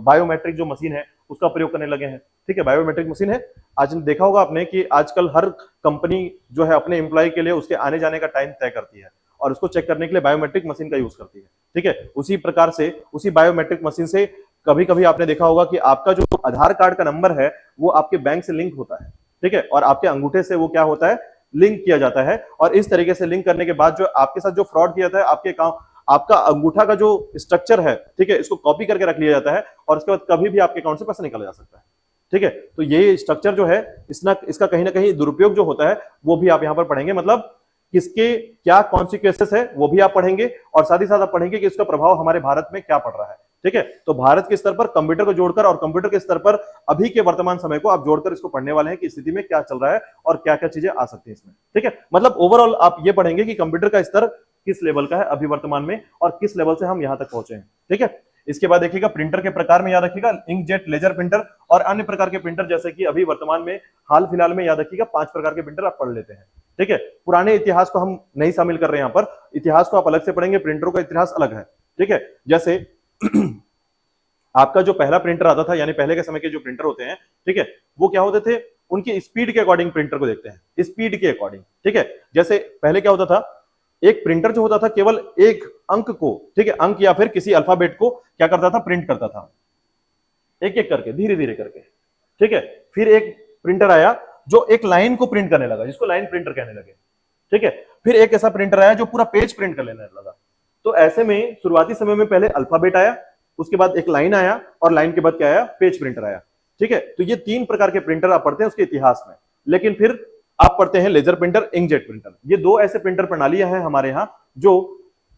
बायोमेट्रिक जो मशीन है उसका प्रयोग करने लगे हैं। ठीक है, बायोमेट्रिक मशीन है, आज देखा होगा आपने कि आजकल हर कंपनी जो है अपने एम्प्लॉय के लिए उसके आने जाने का टाइम तय करती है और उसको चेक करने के लिए बायोमेट्रिक मशीन का यूज करती है। ठीक है, उसी प्रकार से उसी बायोमेट्रिक मशीन से कभी कभी आपने देखा होगा कि आपका जो आधार कार्ड का नंबर है वो आपके बैंक से लिंक होता है। ठीक है, और आपके अंगूठे से वो क्या होता है, लिंक किया जाता है, और इस तरीके से लिंक करने के बाद जो आपके साथ जो फ्रॉड किया जाता है, आपके अकाउंट, आपका अंगूठा का जो स्ट्रक्चर है, ठीक है, इसको कॉपी करके रख लिया जाता है और उसके बाद कभी भी आपके अकाउंट से पैसा निकाला जा सकता है। ठीक है, तो ये स्ट्रक्चर जो है इसका कहीं ना कहीं दुरुपयोग जो होता है वो भी आप यहां पर पढ़ेंगे, मतलब किसके क्या कॉन्सिक्वेंसेस है वो भी आप पढ़ेंगे, और साथ ही साथ आप पढ़ेंगे कि इसका प्रभाव हमारे भारत में क्या पड़ रहा है। ठीक है, तो भारत के स्तर पर कंप्यूटर को जोड़कर और कंप्यूटर के स्तर पर अभी के वर्तमान समय को आप जोड़कर इसको पढ़ने वाले हैं कि स्थिति में क्या चल रहा है और क्या क्या चीजें आ सकती हैं इसमें। ठीक है, मतलब ओवरऑल आप ये पढ़ेंगे कि कंप्यूटर का स्तर किस लेवल का है अभी वर्तमान में और किस लेवल से हम यहां तक पहुंचे हैं। ठीक है, इसके बाद देखिएगा प्रिंटर के प्रकार में याद रखिएगा, इंकजेट, लेजर प्रिंटर और अन्य प्रकार के प्रिंटर, जैसे कि अभी वर्तमान में हाल फिलहाल में याद रखिएगा 5 प्रकार के प्रिंटर आप पढ़ लेते हैं। ठीक है, पुराने इतिहास को हम नहीं शामिल कर रहे हैं, यहां पर इतिहास को आप अलग से पढ़ेंगे, प्रिंटरों का इतिहास अलग है। ठीक है, जैसे आपका जो पहला प्रिंटर आता था, यानी पहले के समय के जो प्रिंटर होते हैं, ठीक है, वो क्या होते थे, उनकी स्पीड के अकॉर्डिंग प्रिंटर को देखते हैं, स्पीड के अकॉर्डिंग। ठीक है, जैसे पहले क्या होता था, एक प्रिंटर जो होता था केवल एक अंक को, ठीक है, अंक या फिर किसी अल्फाबेट को क्या करता था, प्रिंट करता था एक एक करके, धीरे धीरे करके। ठीक है, फिर एक प्रिंटर आया जो एक लाइन को प्रिंट करने लगा, जिसको लाइन प्रिंटर कहने लगे। ठीक है, फिर एक ऐसा प्रिंटर आया जो पूरा पेज प्रिंट कर लेने लगा। तो ऐसे में शुरुआती समय में पहले अल्फाबेट आया, उसके बाद एक लाइन आया, और लाइन के बाद क्या आया, पेज प्रिंटर आया। ठीक है, तो ये 3 प्रकार के प्रिंटर आप पढ़ते हैं उसके इतिहास में। लेकिन फिर आप पढ़ते हैं लेजर प्रिंटर, इंकजेट प्रिंटर। ये 2 ऐसे प्रिंटर प्रणालियां हैं हमारे यहां जो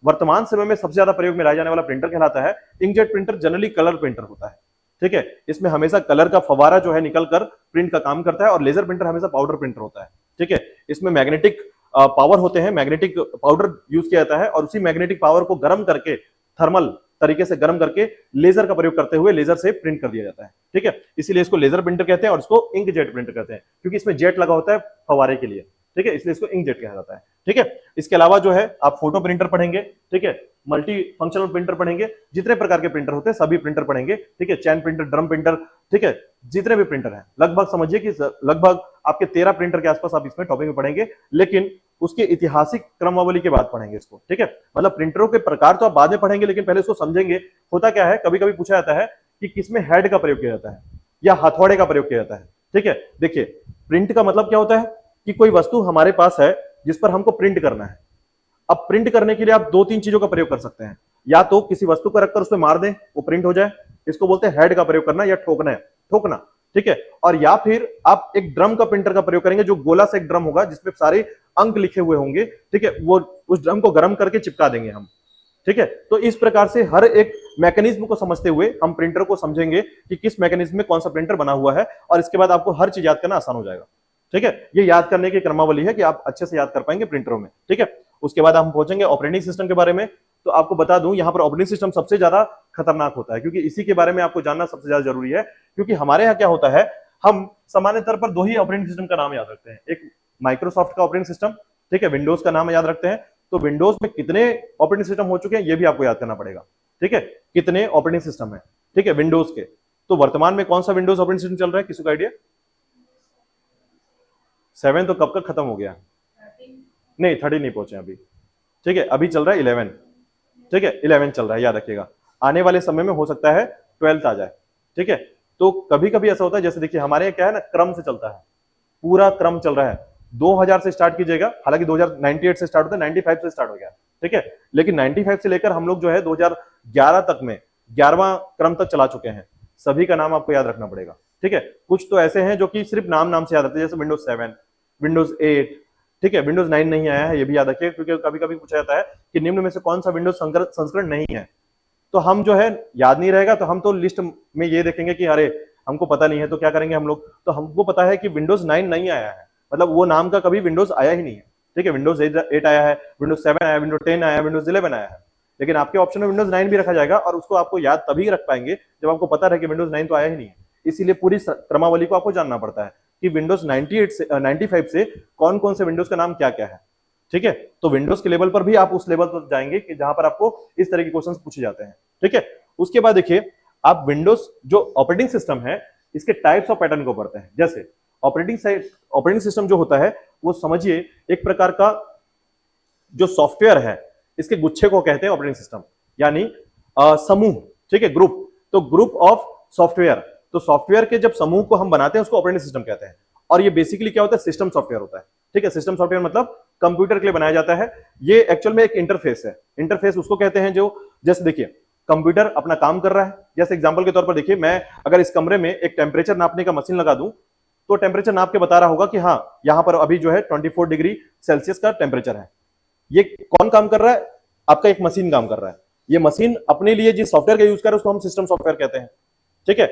वर्तमान समय में सबसे ज्यादा प्रयोग में लाया जाने वाला प्रिंटर कहलाता है। Inkjet printer generally colour printer होता है। ठीक है, इसमें हमेशा कलर का फवारा जो है निकलकर प्रिंट का काम करता है, और लेजर प्रिंटर हमेशा पाउडर प्रिंटर होता है। ठीक है, इसमें मैग्नेटिक पावर होते हैं, मैग्नेटिक पाउडर यूज किया जाता है, और उसी मैग्नेटिक पावर को गर्म करके, थर्मल तरीके से गर्म करके लेजर का प्रयोग करते हुए लेजर से प्रिंट कर दिया जाता है। ठीक है, इसीलिए इसको लेजर प्रिंटर कहते हैं और इसको इंकजेट प्रिंटर कहते हैं, क्योंकि इसमें जेट लगा होता है फवारे के लिए। ठीक है, इसलिए इसको इंकजेट कहा जाता है। ठीक है, इसके अलावा जो है आप फोटो प्रिंटर पढ़ेंगे। ठीक है, मल्टी फंक्शनल प्रिंटर पढ़ेंगे, जितने प्रकार के प्रिंटर होते हैं सभी प्रिंटर पढ़ेंगे। ठीक है, चैन प्रिंटर, ड्रम प्रिंटर, ठीक है, जितने भी प्रिंटर हैं, लगभग समझिए कि लगभग आपके 13 प्रिंटर के आसपास आप इसमें टॉपिक में पढ़ेंगे, लेकिन उसके ऐतिहासिक क्रमावली के बाद पढ़ेंगे इसको। ठीक है, मतलब प्रिंटरों के प्रकार तो आप बाद में पढ़ेंगे, लेकिन पहले इसको समझेंगे। होता क्या है, कभी कभी पूछा जाता है कि किसमें हेड का प्रयोग किया जाता है या हथौड़े का प्रयोग किया जाता है। ठीक है, देखिए प्रिंट का मतलब क्या होता है कि कोई वस्तु हमारे पास है जिस पर हमको प्रिंट करना है। अब प्रिंट करने के लिए आप 2-3 चीजों का प्रयोग कर सकते हैं, या तो किसी वस्तु को रखकर उसमें मार दें, वो प्रिंट हो जाए, इसको बोलते हैं हेड का प्रयोग करना या ठोकना। ठीक है, और या फिर आप एक ड्रम का प्रिंटर का प्रयोग करेंगे, जो गोला से एक ड्रम होगा जिसमें सारे अंक लिखे हुए होंगे। ठीक है, वो उस ड्रम को गर्म करके चिपका देंगे हम। ठीक है, तो इस प्रकार से हर एक मैकेनिज्म को समझते हुए हम प्रिंटर को समझेंगे कि किस मैकेनिज्म में कौन सा प्रिंटर बना हुआ है, और इसके बाद आपको हर चीज याद करना आसान हो जाएगा। ठीक है, ये याद करने की क्रमावली है कि आप अच्छे से याद कर पाएंगे प्रिंटरों में। ठीक है, उसके बाद हम पहुंचेंगे ऑपरेटिंग सिस्टम के बारे में। तो आपको बता दूं, यहां पर ऑपरेटिंग सिस्टम सबसे ज्यादा खतरनाक होता है, क्योंकि इसी के बारे में आपको जानना सबसे ज्यादा जरूरी है। क्योंकि हमारे यहाँ क्या होता है, हम सामान्य तौर पर 2 ही ऑपरेटिंग सिस्टम का नाम याद रखते हैं, एक माइक्रोसॉफ्ट का ऑपरेटिंग सिस्टम, ठीक है, विंडोज का नाम याद रखते हैं। तो विंडोज में कितने ऑपरेटिंग सिस्टम हो चुके हैं ये भी आपको याद करना पड़ेगा। ठीक है, कितने ऑपरेटिंग सिस्टम है, ठीक है, विंडोज के। तो वर्तमान में कौन सा विंडोज ऑपरेटिंग सिस्टम चल रहा है, किसी का आइडिया? 7 तो कब का खत्म हो गया? नहीं, 30 नहीं पहुंचे अभी। ठीक है, अभी चल रहा है 11। ठीक है, 11 चल रहा है, याद रखिएगा। आने वाले समय में हो सकता है 12th आ जाए। ठीक है, तो कभी कभी ऐसा होता है, जैसे देखिए हमारे यहाँ क्या है ना, क्रम से चलता है, पूरा क्रम चल रहा है। 2000 से स्टार्ट कीजिएगा, हालांकि 2098 से स्टार्ट होता है, 95 से स्टार्ट हो गया। ठीक है, लेकिन 95 से लेकर हम लोग जो है 2011 तक में 11वां क्रम तक चला चुके हैं। सभी का नाम आपको याद रखना पड़ेगा। ठीक है, कुछ तो ऐसे हैं जो कि सिर्फ नाम से याद रहते हैं, जैसे विंडोज 7, विंडोज 8। ठीक है, विंडोज 9 नहीं आया है, ये भी याद रखिए, क्योंकि कभी कभी पूछा जाता है कि निम्न में से कौन सा विंडोज संस्करण नहीं है। तो हम जो है याद नहीं रहेगा, तो हम तो लिस्ट में ये देखेंगे कि अरे हमको पता नहीं है, तो क्या करेंगे हम लोग, तो हमको पता है कि विंडोज 9 नहीं आया है, मतलब वो नाम का कभी विंडोज आया ही नहीं है, ठीक है। विंडोज 8 आया है, विंडोज 7 आया है, विंडोज 10 आया है, विंडोज 11 आया है, लेकिन आपके ऑप्शन में विंडोज 9 भी रखा जाएगा, और उसको आपको याद तभी रख पाएंगे जब आपको पता रहे कि विंडोज 9 तो आया ही नहीं है। इसीलिए पूरी क्रमावली को आपको जानना पड़ता है कि विंडोज 98 से 95 से कौन कौन से विंडोज का नाम क्या क्या है, ठीक है। तो विंडोज के लेवल पर भी आप उस लेवल पर जाएंगे कि जहां पर आपको इस तरह के क्वेश्चंस पूछे जाते हैं, ठीक है। उसके बाद देखिए, आप विंडोज जो ऑपरेटिंग सिस्टम है इसके टाइप्स ऑफ पैटर्न को पढ़ते हैं। जैसे ऑपरेटिंग सिस्टम जो होता है वो समझिए एक प्रकार का जो सॉफ्टवेयर है इसके गुच्छे को कहते हैं ऑपरेटिंग सिस्टम, यानी समूह, ठीक है, ग्रुप। तो ग्रुप ऑफ सॉफ्टवेयर, तो सॉफ्टवेयर के जब समूह को हम बनाते हैं उसको ऑपरेटिंग सिस्टम कहते हैं। और ये बेसिकली क्या होता है, सिस्टम सॉफ्टवेयर होता है, ठीक है। सिस्टम सॉफ्टवेयर मतलब कंप्यूटर के लिए बनाया जाता है। ये एक्चुअल में एक इंटरफेस है, इंटरफेस उसको कहते हैं जो, जैसे देखिए कंप्यूटर अपना काम कर रहा है, जैसे एग्जांपल के तौर पर देखिए, मैं अगर इस कमरे में एक टेम्परेचर नापने का मशीन लगा दूं तो टेम्परेचर नाप के बता रहा होगा कि हाँ यहां पर अभी जो है 24 डिग्री सेल्सियस का टेम्परेचर है। ये कौन काम कर रहा है, आपका एक मशीन काम कर रहा है। ये मशीन अपने लिए जिस सॉफ्टवेयर का यूज कर रहा है उसको हम सिस्टम सॉफ्टवेयर कहते हैं, ठीक है।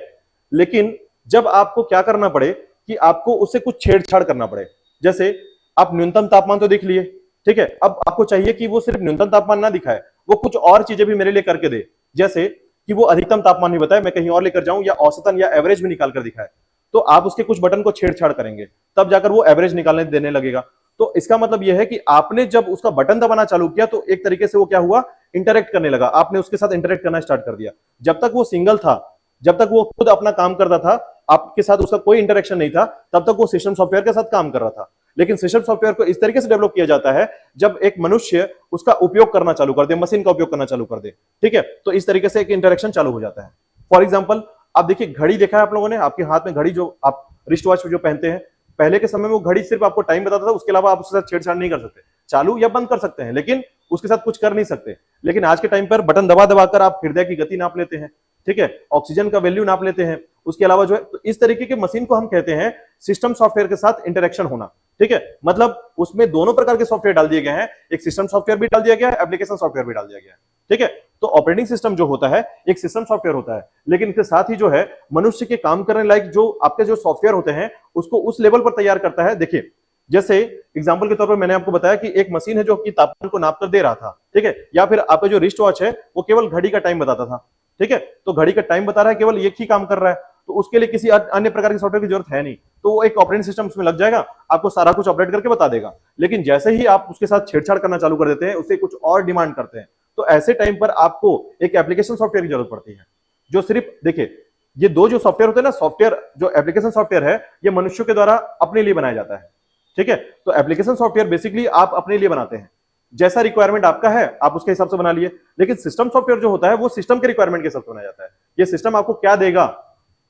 लेकिन जब आपको क्या करना पड़े कि आपको उससे कुछ छेड़छाड़ करना पड़े, जैसे आप न्यूनतम तापमान तो देख लिए, ठीक है, अब आपको चाहिए कि वो सिर्फ न्यूनतम तापमान ना दिखाए, वो कुछ और चीजें भी मेरे लिए करके दे, जैसे कि वो अधिकतम तापमान भी बताए, मैं कहीं और लेकर जाऊं, या औसतन या एवरेज भी निकाल कर दिखाए। तो आप उसके कुछ बटन को छेड़छाड़ करेंगे तब जाकर वो एवरेज निकालने देने लगेगा। तो इसका मतलब यह है कि आपने जब उसका बटन दबाना चालू किया तो एक तरीके से वो क्या हुआ, इंटरेक्ट करने लगा, आपने उसके साथ इंटरेक्ट करना स्टार्ट कर दिया। जब तक वो सिंगल था, जब तक वो खुद अपना काम करता था, आपके साथ उसका कोई इंटरेक्शन नहीं था, तब तक वो सिस्टम सॉफ्टवेयर के साथ काम कर रहा था। लेकिन सिस्टम सॉफ्टवेयर को इस तरीके से डेवलप किया जाता है जब एक मनुष्य उसका उपयोग करना चालू कर दे, मशीन का उपयोग करना चालू कर दे, ठीक है। तो इस तरीके से एक इंटरेक्शन चालू हो जाता है। फॉर एग्जाम्पल, आप देखिए घड़ी देखा है आप लोगों ने, आपके हाथ में घड़ी जो आप रिस्ट वॉच जो पहनते हैं, पहले के समय में वो घड़ी सिर्फ आपको टाइम बताता था, उसके अलावा आप उसके साथ छेड़छाड़ नहीं कर सकते, चालू या बंद कर सकते हैं लेकिन उसके साथ कुछ कर नहीं सकते। लेकिन आज के टाइम पर बटन दबा दबाकर आप हृदय की गति नाप लेते हैं, ठीक है, ऑक्सीजन का वैल्यू नाप लेते हैं, उसके अलावा जो है, तो इस तरीके के मशीन को हम कहते हैं सिस्टम सॉफ्टवेयर के साथ इंटरेक्शन होना, ठीक है। मतलब उसमें दोनों प्रकार के सॉफ्टवेयर डाल दिए गए हैं, एक सिस्टम सॉफ्टवेयर भी डाल दिया गया है, एप्लीकेशन सॉफ्टवेयर भी डाल दिया गया है, ठीक है। तो ऑपरेटिंग सिस्टम जो होता है एक सिस्टम सॉफ्टवेयर होता है, लेकिन इसके साथ ही जो है मनुष्य के काम करने लायक जो आपके जो सॉफ्टवेयर होते हैं उसको उस लेवल पर तैयार करता है। देखिए जैसे एग्जांपल के तौर पर मैंने आपको बताया कि एक मशीन है जो कि तापमान को नाप कर दे रहा था, ठीक है, या फिर आपका जो रिस्ट वॉच है वो केवल घड़ी का टाइम बताता था, ठीक है। तो घड़ी का टाइम बता रहा है, केवल एक ही काम कर रहा है, तो उसके लिए किसी अन्य प्रकार के सॉफ्टवेयर की जरूरत है नहीं, तो वो एक ऑपरेटिंग सिस्टम उसमें लग जाएगा, आपको सारा कुछ ऑपरेट करके बता देगा। लेकिन जैसे ही आप उसके साथ छेड़छाड़ करना चालू कर देते हैं, उससे कुछ और डिमांड करते हैं, तो ऐसे टाइम पर आपको एक एप्लीकेशन सॉफ्टवेयर की जरूरत पड़ती है, जो सिर्फ देखिए ये दो जो सॉफ्टवेयर होते हैं ना, सॉफ्टवेयर जो एप्लीकेशन सॉफ्टवेयर है ये मनुष्यों के द्वारा अपने लिए बनाया जाता है, ठीक है। तो एप्लीकेशन सॉफ्टवेयर बेसिकली आप अपने लिए बनाते हैं, जैसा रिक्वायरमेंट आपका है आप उसके हिसाब से बना लिए। लेकिन सिस्टम सॉफ्टवेयर जो होता है वो सिस्टम के रिक्वायरमेंट के हिसाब से बनाया जाता है, ये सिस्टम आपको क्या देगा,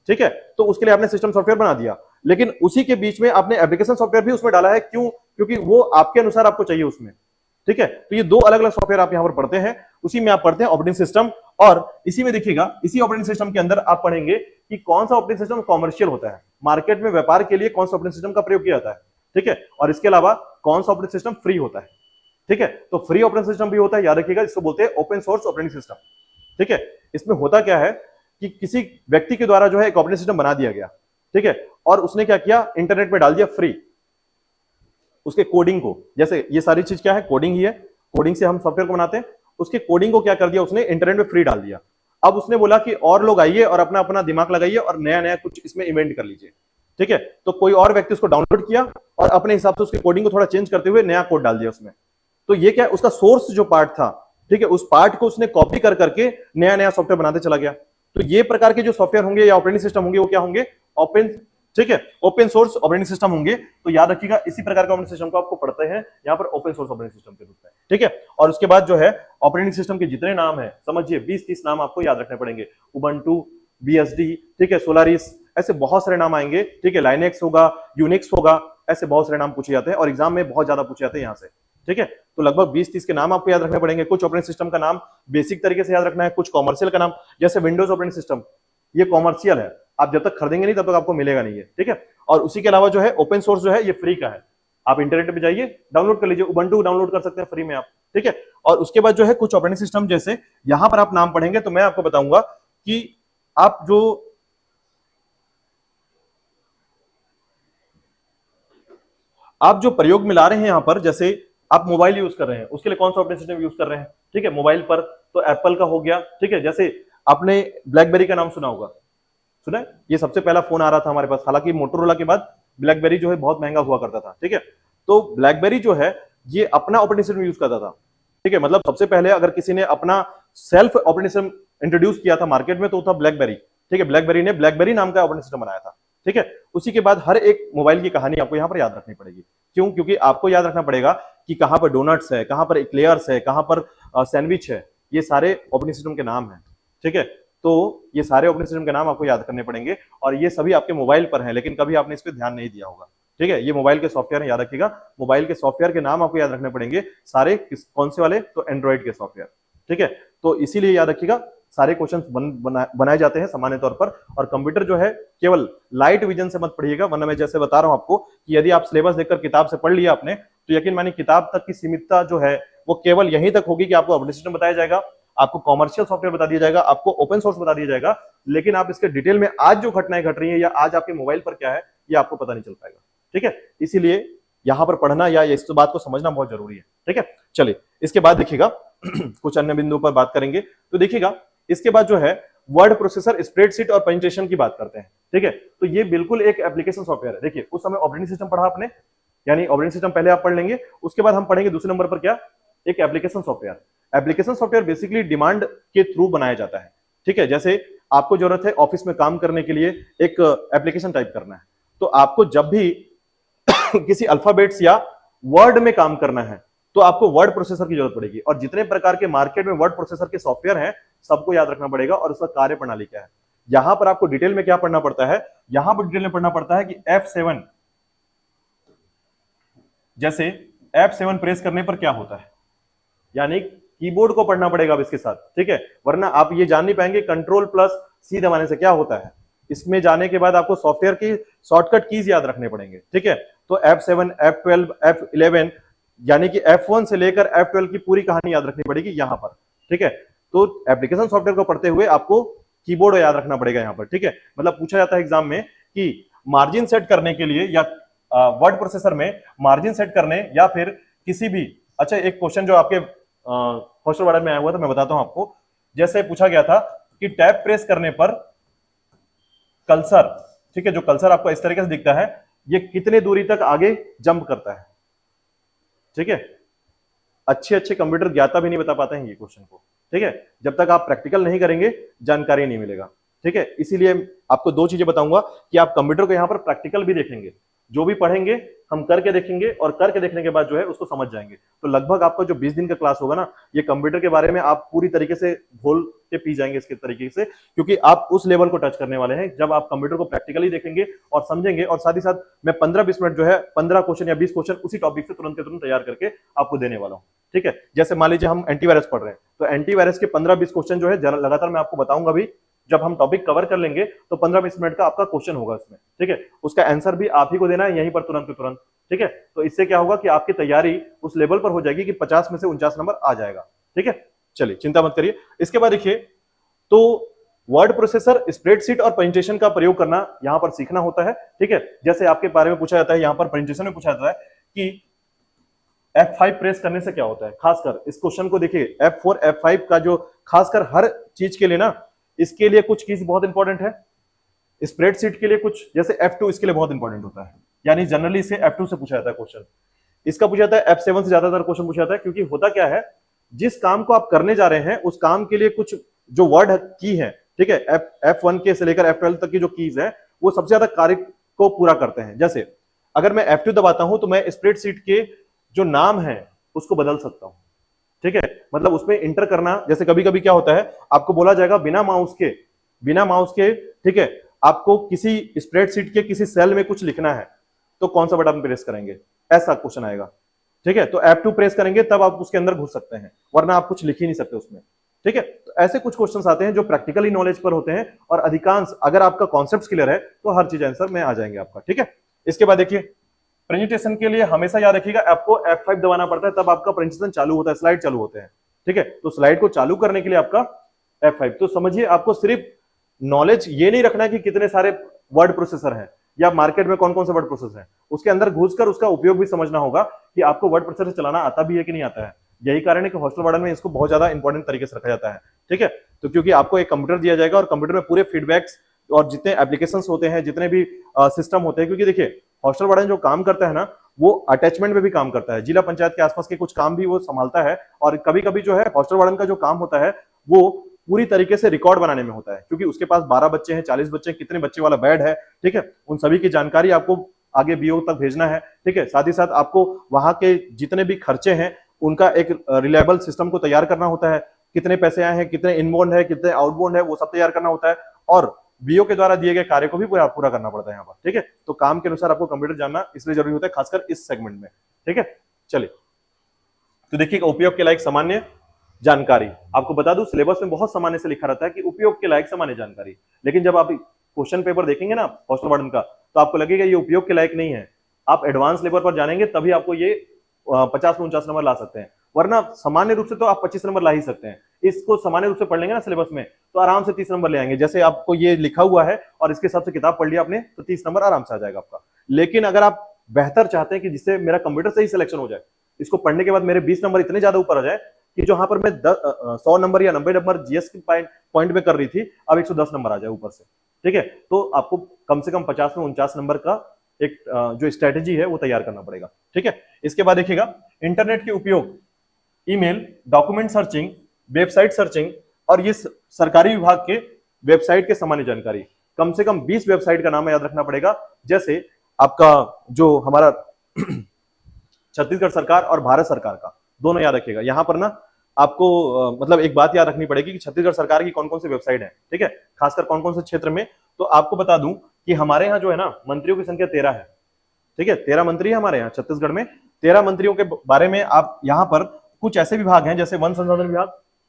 ठीक है, तो उसके लिए आपने सिस्टम सॉफ्टवेयर बना दिया। लेकिन उसी के बीच में आपने एप्लीकेशन सॉफ्टवेयर भी उसमें डाला है, क्यों, क्योंकि वो आपके अनुसार आपको चाहिए उसमें, ठीक है। तो ये दो अलग अलग सॉफ्टवेयर आप यहां पर पढ़ते हैं, उसी में आप पढ़ते हैं ऑपरेटिंग सिस्टम, और इसी में देखिएगा इसी ऑपरेटिंग सिस्टम के अंदर आप पढ़ेंगे कि कौन सा ऑपरेटिंग सिस्टम कॉमर्शियल होता है, मार्केट में व्यापार के लिए कौन सा ऑपरेटिंग सिस्टम का प्रयोग किया जाता है, ठीक है, और इसके अलावा कौन सा ऑपरेटिंग सिस्टम फ्री होता है, ठीक है। तो फ्री ऑपरेटिंग सिस्टम भी होता है, याद रखिएगा, इसको बोलते हैं ओपन सोर्स ऑपरेटिंग सिस्टम, ठीक है। इसमें होता क्या है कि किसी व्यक्ति के द्वारा जो है एक ऑपरेटिंग सिस्टम बना दिया गया, ठीक है, और उसने क्या किया, इंटरनेट पे डाल दिया फ्री उसके कोडिंग को, जैसे ये सारी चीज क्या है, कोडिंग ही है, कोडिंग से हम सॉफ्टवेयर को बनाते हैं, उसके कोडिंग को क्या कर दिया उसने, इंटरनेट पे फ्री डाल दिया। अब उसने बोला कि और लोग आइए और अपना अपना दिमाग लगाइए और नया नया कुछ इसमें इन्वेंट कर लीजिए, ठीक है। तो कोई और व्यक्ति उसको डाउनलोड किया और अपने हिसाब से उसके कोडिंग को थोड़ा चेंज करते हुए नया कोड डाल दिया उसमें। तो ये क्या है, उसका सोर्स जो पार्ट था, ठीक है, उस पार्ट को उसने कॉपी कर करके नया नया सॉफ्टवेयर बनाते चला गया। तो ये प्रकार के जो सॉफ्टवेयर होंगे या ऑपरेटिंग सिस्टम होंगे वो क्या होंगे, ओपन, ठीक है, ओपन सोर्स ऑपरेटिंग सिस्टम होंगे। तो याद रखिएगा इसी प्रकार का ऑपरेटिंग सिस्टम को आपको पढ़ते हैं यहाँ पर ओपन सोर्स ऑपरेटिंग सिस्टम के रूप में, ठीक है। और उसके बाद जो है ऑपरेटिंग सिस्टम के जितने नाम है समझिए 20-30 नाम आपको याद रखने पड़ेंगे, उबंटू, बीएसडी, ठीक है, सोलारिस, ऐसे बहुत सारे नाम आएंगे, ठीक है, लाइनेक्स होगा, यूनिक्स होगा, ऐसे बहुत सारे नाम पूछे जाते हैं और एग्जाम में बहुत ज्यादा पूछे जाते हैं यहाँ से, ठीक है। तो लगभग 20-30 के नाम आपको याद रखने पड़ेंगे। कुछ ऑपरेटिंग सिस्टम का नाम बेसिक तरीके से याद रखना है, कुछ कॉमर्शियल का नाम, जैसे विंडोज ऑपरेटिंग सिस्टम ये कॉमर्शियल है, आप जब तक खरीदेंगे नहीं तब तक आपको मिलेगा नहीं है, ठीक है। और उसी के अलावा जो है ओपन सोर्स जो है ये फ्री का है, आप इंटरनेट पे जाइए डाउनलोड कर लीजिए, उबंटू डाउनलोड कर सकते हैं फ्री में आप, ठीक है। और उसके बाद जो है कुछ ऑपरेटिंग सिस्टम, जैसे यहां पर आप नाम पढ़ेंगे तो मैं आपको बताऊंगा कि आप जो प्रयोग में ला रहे हैं यहां पर, जैसे आप मोबाइल यूज कर रहे हैं, उसके लिए कौन सा ऑपरेटिंग सिस्टम यूज कर रहे हैं, ठीक है, मोबाइल पर तो एप्पल का हो गया, ठीक है। जैसे आपने ब्लैकबेरी का नाम सुना होगा, सुना है, ये सबसे पहला फोन आ रहा था हमारे पास, हालांकि मोटोरोला के बाद ब्लैकबेरी जो है बहुत महंगा हुआ करता था, ठीक है। तो ब्लैकबेरी जो है ये अपना ऑपरेटिंग सिस्टम यूज करता था, ठीक है। मतलब सबसे पहले अगर किसी ने अपना सेल्फ ऑपरेटिंग सिस्टम इंट्रोड्यूस किया था मार्केट में तो वो था ब्लैकबेरी, ठीक है। ब्लैकबेरी ने ब्लैकबेरी नाम का ऑपरेटिंग सिस्टम बनाया था, ठीक है। उसी के बाद हर एक मोबाइल की कहानी आपको यहां पर याद रखनी पड़ेगी। क्यों? क्योंकि आपको याद रखना पड़ेगा कि कहां पर डोनट्स है, कहां पर एक्लेयर्स है, कहां पर सैंडविच है, ये सारे ऑपरेटिंग सिस्टम के नाम है, ठीक है। तो ये सारे ऑपरेटिंग सिस्टम के नाम आपको याद करने पड़ेंगे और ये सभी आपके मोबाइल पर हैं, लेकिन कभी आपने इस पर ध्यान नहीं दिया होगा, ठीक है। ये मोबाइल के सॉफ्टवेयर याद रखिएगा, मोबाइल के सॉफ्टवेयर के नाम आपको याद रखने पड़ेंगे सारे, कौन से वाले, तो एंड्रॉइड के सॉफ्टवेयर, ठीक है। तो इसीलिए याद रखिएगा सारे क्वेश्चंस बनाए जाते हैं सामान्य तौर पर। और कंप्यूटर जो है केवल लाइट विजन से मत पढ़िएगा, वरना मैं जैसे बता रहा हूं आपको कि यदि आप सिलेबस देखकर किताब से पढ़ लिया आपने तो यकीन मानिए किताब तक की सीमितता जो है वो केवल यहीं तक होगी कि आपको ऑपरेटिंग सिस्टम बताया जाएगा, आपको कॉमर्शियल सॉफ्टवेयर बता दिया जाएगा, आपको ओपन सोर्स बता दिया जाएगा, लेकिन आप इसके डिटेल में आज जो घटनाएं घट रही है या आज आपके मोबाइल पर क्या है ये आपको पता नहीं चल पाएगा, ठीक है। इसीलिए यहां पर पढ़ना या इस बात को समझना बहुत जरूरी है, ठीक है। चलिए इसके बाद देखिएगा कुछ अन्य बिंदुओं पर बात करेंगे। तो देखिएगा इसके बाद जो है वर्ड प्रोसेसर, स्प्रेडशीट और प्रेजेंटेशन की बात करते हैं, ठीक है। तो ये बिल्कुल एक एप्लीकेशन सॉफ्टवेयर है। देखिए उस समय ऑपरेटिंग सिस्टम पढ़ा आपने, यानी ऑपरेटिंग सिस्टम पहले आप पढ़ लेंगे, उसके बाद हम पढ़ेंगे दूसरे नंबर पर क्या, एक application software. Application software basically demand के थ्रू बनाया जाता है, ठीक है। जैसे आपको जरूरत है ऑफिस में काम करने के लिए एक एप्लीकेशन टाइप करना है, तो आपको जब भी किसी अल्फाबेट्स या वर्ड में काम करना है तो आपको वर्ड प्रोसेसर की जरूरत पड़ेगी। और जितने प्रकार के मार्केट में वर्ड प्रोसेसर के सॉफ्टवेयर हैं सबको याद रखना पड़ेगा और उसका कार्य प्रणाली क्या है। यहां पर आपको डिटेल में क्या पढ़ना पड़ता है, यहां पर डिटेल में पढ़ना पड़ता है कि F7, जैसे F7 प्रेस करने पर क्या होता है, यानी कीबोर्ड को पढ़ना पड़ेगा अब इसके साथ, ठीक है। वरना आप ये जान नहीं पाएंगे कंट्रोल प्लस सी दबाने से क्या होता है। इसमें जाने के बाद आपको सॉफ्टवेयर की शॉर्टकट कीज याद रखने पड़ेंगे, ठीक है। तो F7, F12, F11, यानी कि F1 से लेकर F12 की पूरी कहानी याद रखनी पड़ेगी यहां पर, ठीक है। तो एप्लीकेशन सॉफ्टवेयर को पढ़ते हुए आपको कीबोर्ड याद रखना पड़ेगा यहां पर, ठीक है। मतलब पूछा जाता है एग्जाम में कि मार्जिन सेट करने के लिए या वर्ड प्रोसेसर में मार्जिन सेट करने या फिर किसी भी, अच्छा एक क्वेश्चन जो आपके हॉस्टल वार्डन में आया हुआ था मैं बताता हूं आपको। जैसे पूछा गया था कि टैब प्रेस करने पर कल्सर, ठीक है, जो कल्सर आपको इस तरीके से दिखता है ये कितने दूरी तक आगे जंप करता है, ठीक है। अच्छे अच्छे कंप्यूटर ज्ञाता भी नहीं बता पाते हैं ये क्वेश्चन को, ठीक है। जब तक आप प्रैक्टिकल नहीं करेंगे जानकारी नहीं मिलेगा, ठीक है। इसीलिए आपको दो चीजें बताऊंगा कि आप कंप्यूटर को यहां पर प्रैक्टिकल भी देखेंगे, जो भी पढ़ेंगे हम करके देखेंगे और करके देखने के बाद जो है उसको समझ जाएंगे। तो लगभग आपका जो 20 दिन का क्लास होगा ना, ये कंप्यूटर के बारे में आप पूरी तरीके से घोल के पी जाएंगे इसके तरीके से, क्योंकि आप उस लेवल को टच करने वाले हैं जब आप कंप्यूटर को प्रैक्टिकली देखेंगे और समझेंगे। और साथ ही साथ मैं 15-20 मिनट जो है 15 क्वेश्चन या 20 क्वेश्चन उसी टॉपिक से तुरंत के तुरंत तैयार करके आपको देने वाला हूं, ठीक है। जैसे मान लीजिए हम एंटीवायरस पढ़ रहे हैं तो एंटीवायरस के 15-20 क्वेश्चन जो है लगातार मैं आपको बताऊंगा भी, जब हम टॉपिक कवर कर लेंगे तो 15-20 मिनट का आपका क्वेश्चन होगा इसमें, ठीक है। उसका आंसर भी आप ही को देना है यहीं पर तुरंत के तुरंत, ठीक है। तो इससे क्या होगा कि आपकी तैयारी उस लेवल पर हो जाएगी कि 50 में से 49 नंबर आ जाएगा, ठीक है। चलिए चिंता मत करिए। इसके बाद देखिए तो वर्ड प्रोसेसर, स्प्रेडशीट और प्रेजेंटेशन का प्रयोग करना यहां पर सीखना होता है, ठीक है। जैसे आपके बारे में पूछा जाता है, यहां पर प्रेजेंटेशन में पूछा जाता है कि F5 प्रेस करने से क्या होता है। खासकर इस क्वेश्चन को देखिए, F4 F5 का जो खासकर हर चीज के लिए ना, इसके लिए कुछ कीज बहुत इंपॉर्टेंट है, स्प्रेडशीट के लिए कुछ, जैसे F2 इसके लिए बहुत इंपॉर्टेंट होता है, यानी जनरली इसे F2 से पूछा जाता है क्वेश्चन। इसका पूछा जाता है F7 से ज्यादातर क्वेश्चन पूछा जाता है, क्योंकि होता क्या है, जिस काम को आप करने जा रहे हैं उस काम के लिए कुछ जो वर्ड की है, ठीक है, F1 के से लेकर F12 तक की जो कीज है वो सबसे ज्यादा कार्य को पूरा करते हैं। जैसे अगर मैं F2 दबाता हूं तो मैं स्प्रेडशीट के जो नाम है उसको बदल सकता हूं, ठीक है। मतलब उसमें इंटर करना, जैसे कभी कभी क्या होता है आपको बोला जाएगा बिना माउस के, ठीक है, आपको किसी स्प्रेडशीट के किसी सेल में कुछ लिखना है तो कौन सा बटन प्रेस करेंगे, ऐसा क्वेश्चन आएगा, ठीक है। तो F2 प्रेस करेंगे तब आप उसके अंदर घुस सकते हैं, वरना आप कुछ लिख ही नहीं सकते उसमें, ठीक है। तो ऐसे कुछ क्वेश्चंस आते हैं जो प्रैक्टिकली नॉलेज पर होते हैं और अधिकांश अगर आपका कॉन्सेप्ट क्लियर है तो हर चीज आंसर में आ जाएंगे आपका, ठीक है। इसके बाद देखिए प्रेजेंटेशन के लिए हमेशा याद रखिएगा आपको F5 दबाना पड़ता है, तब आपका प्रेजेंटेशन चालू होता है, स्लाइड चालू होते हैं। ठीक है, तो स्लाइड को चालू करने के लिए आपका F5। तो समझिए आपको सिर्फ नॉलेज ये नहीं रखना है कि कितने सारे वर्ड प्रोसेसर हैं या मार्केट में कौन कौन से वर्ड प्रोसेसर हैं, उसके अंदर घुसकर उसका उपयोग भी समझना होगा कि आपको वर्ड प्रोसेसर चलाना आता भी है कि नहीं आता है। यही कारण है कि हॉस्टल वार्डन में इसको बहुत ज्यादा इंपॉर्टेंट तरीके से रखा जाता है। ठीक है, तो क्योंकि आपको एक कंप्यूटर दिया जाएगा और कंप्यूटर में पूरे फीडबैक्स और जितने एप्लीकेशंस होते हैं, जितने भी सिस्टम होते हैं, क्योंकि देखिए हॉस्टल वार्डन जो काम करता है ना, वो अटैचमेंट में भी काम करता है, जिला पंचायत के आसपास के कुछ काम भी वो संभालता है। और कभी कभी जो है हॉस्टल वार्डन का जो काम होता है वो पूरी तरीके से रिकॉर्ड बनाने में होता है, क्योंकि उसके पास 12 बच्चे हैं, 40 बच्चे हैं, कितने बच्चे वाला बेड है। ठीक है, उन सभी की जानकारी आपको आगे बीओ तक भेजना है। ठीक है, साथ ही साथ आपको वहां के जितने भी खर्चे हैं उनका एक रिलायबल सिस्टम को तैयार करना होता है, कितने पैसे आए हैं, कितने इनबाउंड है, कितने आउटबाउंड है, वो सब तैयार करना होता है। और बीओ के द्वारा दिए गए कार्य को भी पूरा करना पड़ता है यहाँ पर। ठीक है, तो काम के अनुसार आपको कंप्यूटर जानना इसलिए जरूरी होता है, खासकर इस सेगमेंट में। ठीक है, चलिए तो देखिए उपयोग के लायक सामान्य जानकारी। आपको बता दूं सिलेबस में बहुत सामान्य से लिखा रहता है कि उपयोग के लायक सामान्य जानकारी, लेकिन जब आप क्वेश्चन पेपर देखेंगे ना हॉस्टल वार्डन का, तो आपको लगेगा ये उपयोग के लायक नहीं है। आप एडवांस लेवल पर जानेंगे तभी आपको ये 50 से 49 नंबर ला सकते हैं, वरना सामान्य रूप से तो आप 25 नंबर ला ही सकते हैं। इसको सामान्य रूप से पढ़ लेंगे ना सिलेबस में तो आराम से 30 नंबर ले आएंगे। जैसे आपको ये लिखा हुआ है और इसके हिसाब से किताब पढ़ लिया आपने तो 30 नंबर आराम से आ जाएगा आपका। लेकिन अगर आप बेहतर चाहते हैं कि जिससे मेरा कंप्यूटर से ही सिलेक्शन हो जाए, इसको पढ़ने के बाद मेरे 20 नंबर इतने ज्यादा ऊपर आ जाए कि जहां पर मैं 100 नंबर या 90 नंबर जीएस की पॉइंट में कर रही थी, अब 110 नंबर आ जाए ऊपर से। ठीक है, तो आपको कम से कम 50 में 49 नंबर का एक जो स्ट्रेटेजी है वो तैयार करना पड़ेगा। ठीक है, इसके बाद देखिएगा इंटरनेट के उपयोग, email, document searching, website searching और ये सरकारी विभाग के वेबसाइट के सामान्य जानकारी। कम से कम 20 वेबसाइट का नाम याद रखना पड़ेगा, जैसे आपका जो हमारा छत्तीसगढ़ सरकार और भारत सरकार का, दोनों याद रखिएगा। यहां पर ना आपको मतलब एक बात याद रखनी पड़ेगी कि छत्तीसगढ़ सरकार की कौन कौन सी वेबसाइट है। ठीक है, खासकर कौन कौन से क्षेत्र में। तो आपको बता दूं कि हमारे यहाँ जो है ना मंत्रियों की संख्या 13 है। ठीक है, 13 मंत्री है हमारे यहाँ छत्तीसगढ़ में। 13 मंत्रियों के बारे में आप यहाँ पर कुछ ऐसे विभाग हैं जैसे वन संसाधन विभाग,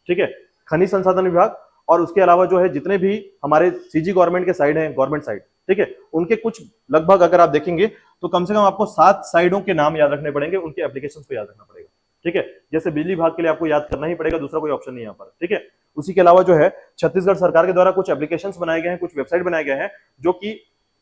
ठीक है, खनिज संसाधन विभाग, और उसके अलावा जो है जितने भी हमारे सीजी गवर्नमेंट के साइड हैं, गवर्नमेंट साइड, ठीक है, उनके कुछ लगभग अगर आप देखेंगे तो कम से कम आपको 7 साइडों के नाम याद रखने पड़ेंगे, उनके एप्लीकेशंस को याद रखना पड़ेगा। ठीक है, जैसे बिजली विभाग के लिए आपको याद करना ही पड़ेगा, दूसरा कोई ऑप्शन नहीं यहाँ पर। ठीक है, उसी के अलावा जो है छत्तीसगढ़ सरकार के द्वारा कुछ एप्लीकेशंस बनाए गए हैं, कुछ वेबसाइट बनाए गए हैं जो कि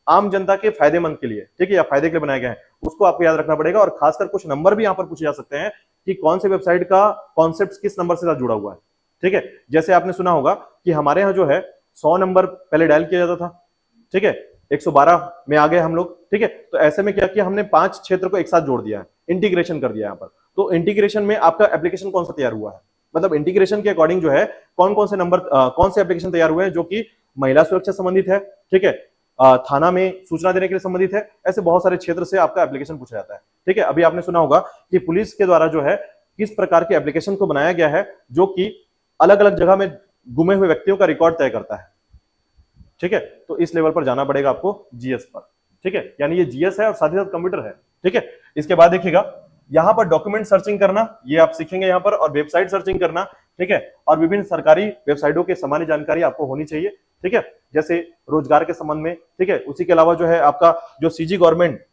आम जनता के फायदेमंद के लिए, ठीक है, या फायदे के लिए बनाए गए हैं, उसको आपको याद रखना पड़ेगा। और खासकर कुछ नंबर भी यहाँ पर पूछे जा सकते हैं कि कौन से वेबसाइट का कॉन्सेप्ट किस नंबर से साथ जुड़ा हुआ है। ठीक है, जैसे आपने सुना होगा कि हमारे यहाँ जो है 100 नंबर पहले डायल किया जाता था, ठीक है, 112 में आ गए हम लोग। ठीक है, तो ऐसे में क्या किया हमने, 5 क्षेत्र को एक साथ जोड़ दिया है, इंटीग्रेशन कर दिया यहाँ पर। तो इंटीग्रेशन में आपका एप्लीकेशन कौन सा तैयार हुआ है, मतलब इंटीग्रेशन के अकॉर्डिंग जो है कौन कौन से नंबर, कौन से एप्लीकेशन तैयार हुए हैं जो कि महिला सुरक्षा संबंधित है, ठीक है, थाना में सूचना देने के लिए संबंधित है, ऐसे बहुत सारे क्षेत्र से आपका एप्लीकेशन पूछा जाता है। ठीक है, अभी आपने सुना होगा कि पुलिस के द्वारा जो है किस प्रकार के एप्लीकेशन को बनाया गया है जो कि अलग अलग जगह में गुमे हुए व्यक्तियों का रिकॉर्ड तय करता है। ठीक है, तो इस लेवल पर जाना पड़ेगा आपको जीएस पर। ठीक है, यानी ये जीएस है और साथ ही साथ कंप्यूटर है। ठीक है, इसके बाद देखिएगा यहां पर डॉक्यूमेंट सर्चिंग करना, ये आप सीखेंगे यहां पर, और वेबसाइट सर्चिंग करना। ठीक है, और विभिन्न सरकारी वेबसाइटों के सामान्य जानकारी आपको होनी चाहिए। ठीक है, जैसे रोजगार के संबंध में। ठीक है, उसी के अलावा जो है आपका जो सीजी गवर्नमेंट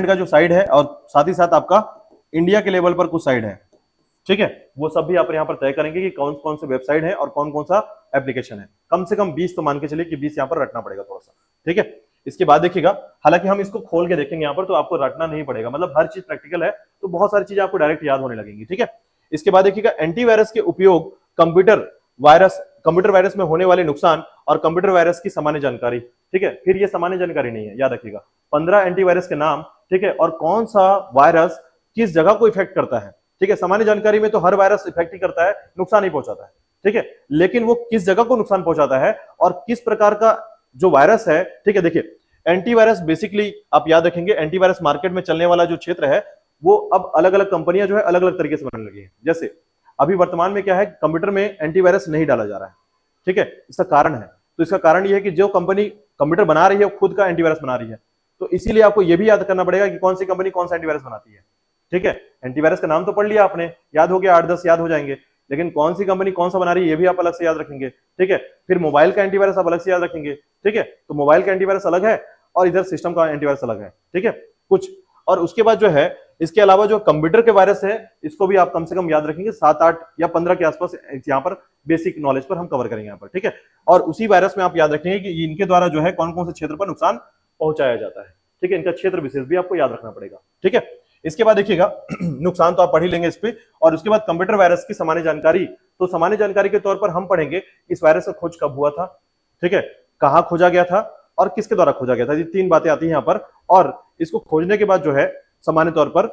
का जो साइड है, और साथ ही साथ आपका इंडिया के लेवल पर कुछ साइड है, ठीक है, वो सब भी आप यहाँ पर तय करेंगे कि कौन कौन से वेबसाइट है और कौन कौन सा एप्लीकेशन है। कम से कम 20 तो मान के चलिए कि 20 यहाँ पर रटना पड़ेगा थोड़ा सा। ठीक है, इसके बाद देखिएगा, हालांकि हम इसको खोल के देखेंगे यहाँ पर तो आपको रटना नहीं पड़ेगा, मतलब हर चीज प्रैक्टिकल है तो बहुत सारी चीजें आपको डायरेक्ट याद होने लगेंगी। ठीक है, इसके बाद देखिएगा एंटीवायरस के उपयोग, कंप्यूटर वायरस में होने वाले नुकसान और कंप्यूटर वायरस की सामान्य जानकारी। ठीक है, फिर ये सामान्य जानकारी नहीं है, याद रखिएगा 15 एंटीवायरस के नाम, ठीक है, और कौन सा वायरस किस जगह को इफेक्ट करता है। ठीक है, सामान्य जानकारी में तो हर वायरस इफेक्ट ही करता है, नुकसान ही पहुंचाता है। ठीक है, लेकिन वो किस जगह को नुकसान पहुंचाता है और किस प्रकार का जो वायरस है। ठीक है, देखिए एंटीवायरस बेसिकली आप याद रखेंगे, एंटीवायरस मार्केट में चलने वाला जो क्षेत्र है वो अब अलग अलग कंपनियां जो है अलग अलग तरीके से बनने लगी है। जैसे अभी वर्तमान में क्या है, कंप्यूटर में एंटीवायरस नहीं डाला जा रहा है। ठीक है, इसका कारण है, तो इसका कारण यह है कि जो कंपनी कंप्यूटर बना रही है वो खुद का एंटीवायरस बना रही है, तो इसीलिए आपको यह भी याद करना पड़ेगा कि कौन सी कंपनी कौन सा एंटीवायरस बनाती है। ठीक है, एंटीवायरस का नाम तो पढ़ लिया आपने, याद हो गया, 8-10 याद हो जाएंगे, लेकिन कौन सी कंपनी कौन सा बना रही है ये भी आप अलग से याद रखेंगे। ठीक है, फिर मोबाइल का एंटीवायरस आप अलग से याद रखेंगे। ठीक है, तो मोबाइल का एंटीवायरस अलग है और इधर सिस्टम का एंटीवायरस अलग है, ठीक है कुछ। और उसके बाद जो है इसके अलावा जो कंप्यूटर के वायरस है इसको भी आप कम से कम याद रखेंगे, 7, 8 या 15 के आसपास यहाँ पर बेसिक नॉलेज पर हम कवर करेंगे यहाँ पर, ठीक है। और उसी वायरस में आप याद रखेंगे कि इनके द्वारा जो है कौन कौन से क्षेत्र पर नुकसान पहुंचाया जाता है, ठीक है। इनका क्षेत्र विशेष भी आपको याद रखना पड़ेगा, ठीक है। इसके बाद देखिएगा नुकसान तो आप पढ़ ही लेंगे इस पे। और उसके बाद कंप्यूटर वायरस की सामान्य जानकारी, तो सामान्य जानकारी के तौर पर हम पढ़ेंगे इस वायरस का खोज कब हुआ था, ठीक है, कहां खोजा गया था और किसके द्वारा खोजा गया था, ये 3 बातें आती हैं यहाँ पर। और इसको खोजने के बाद जो है सामान्य तौर पर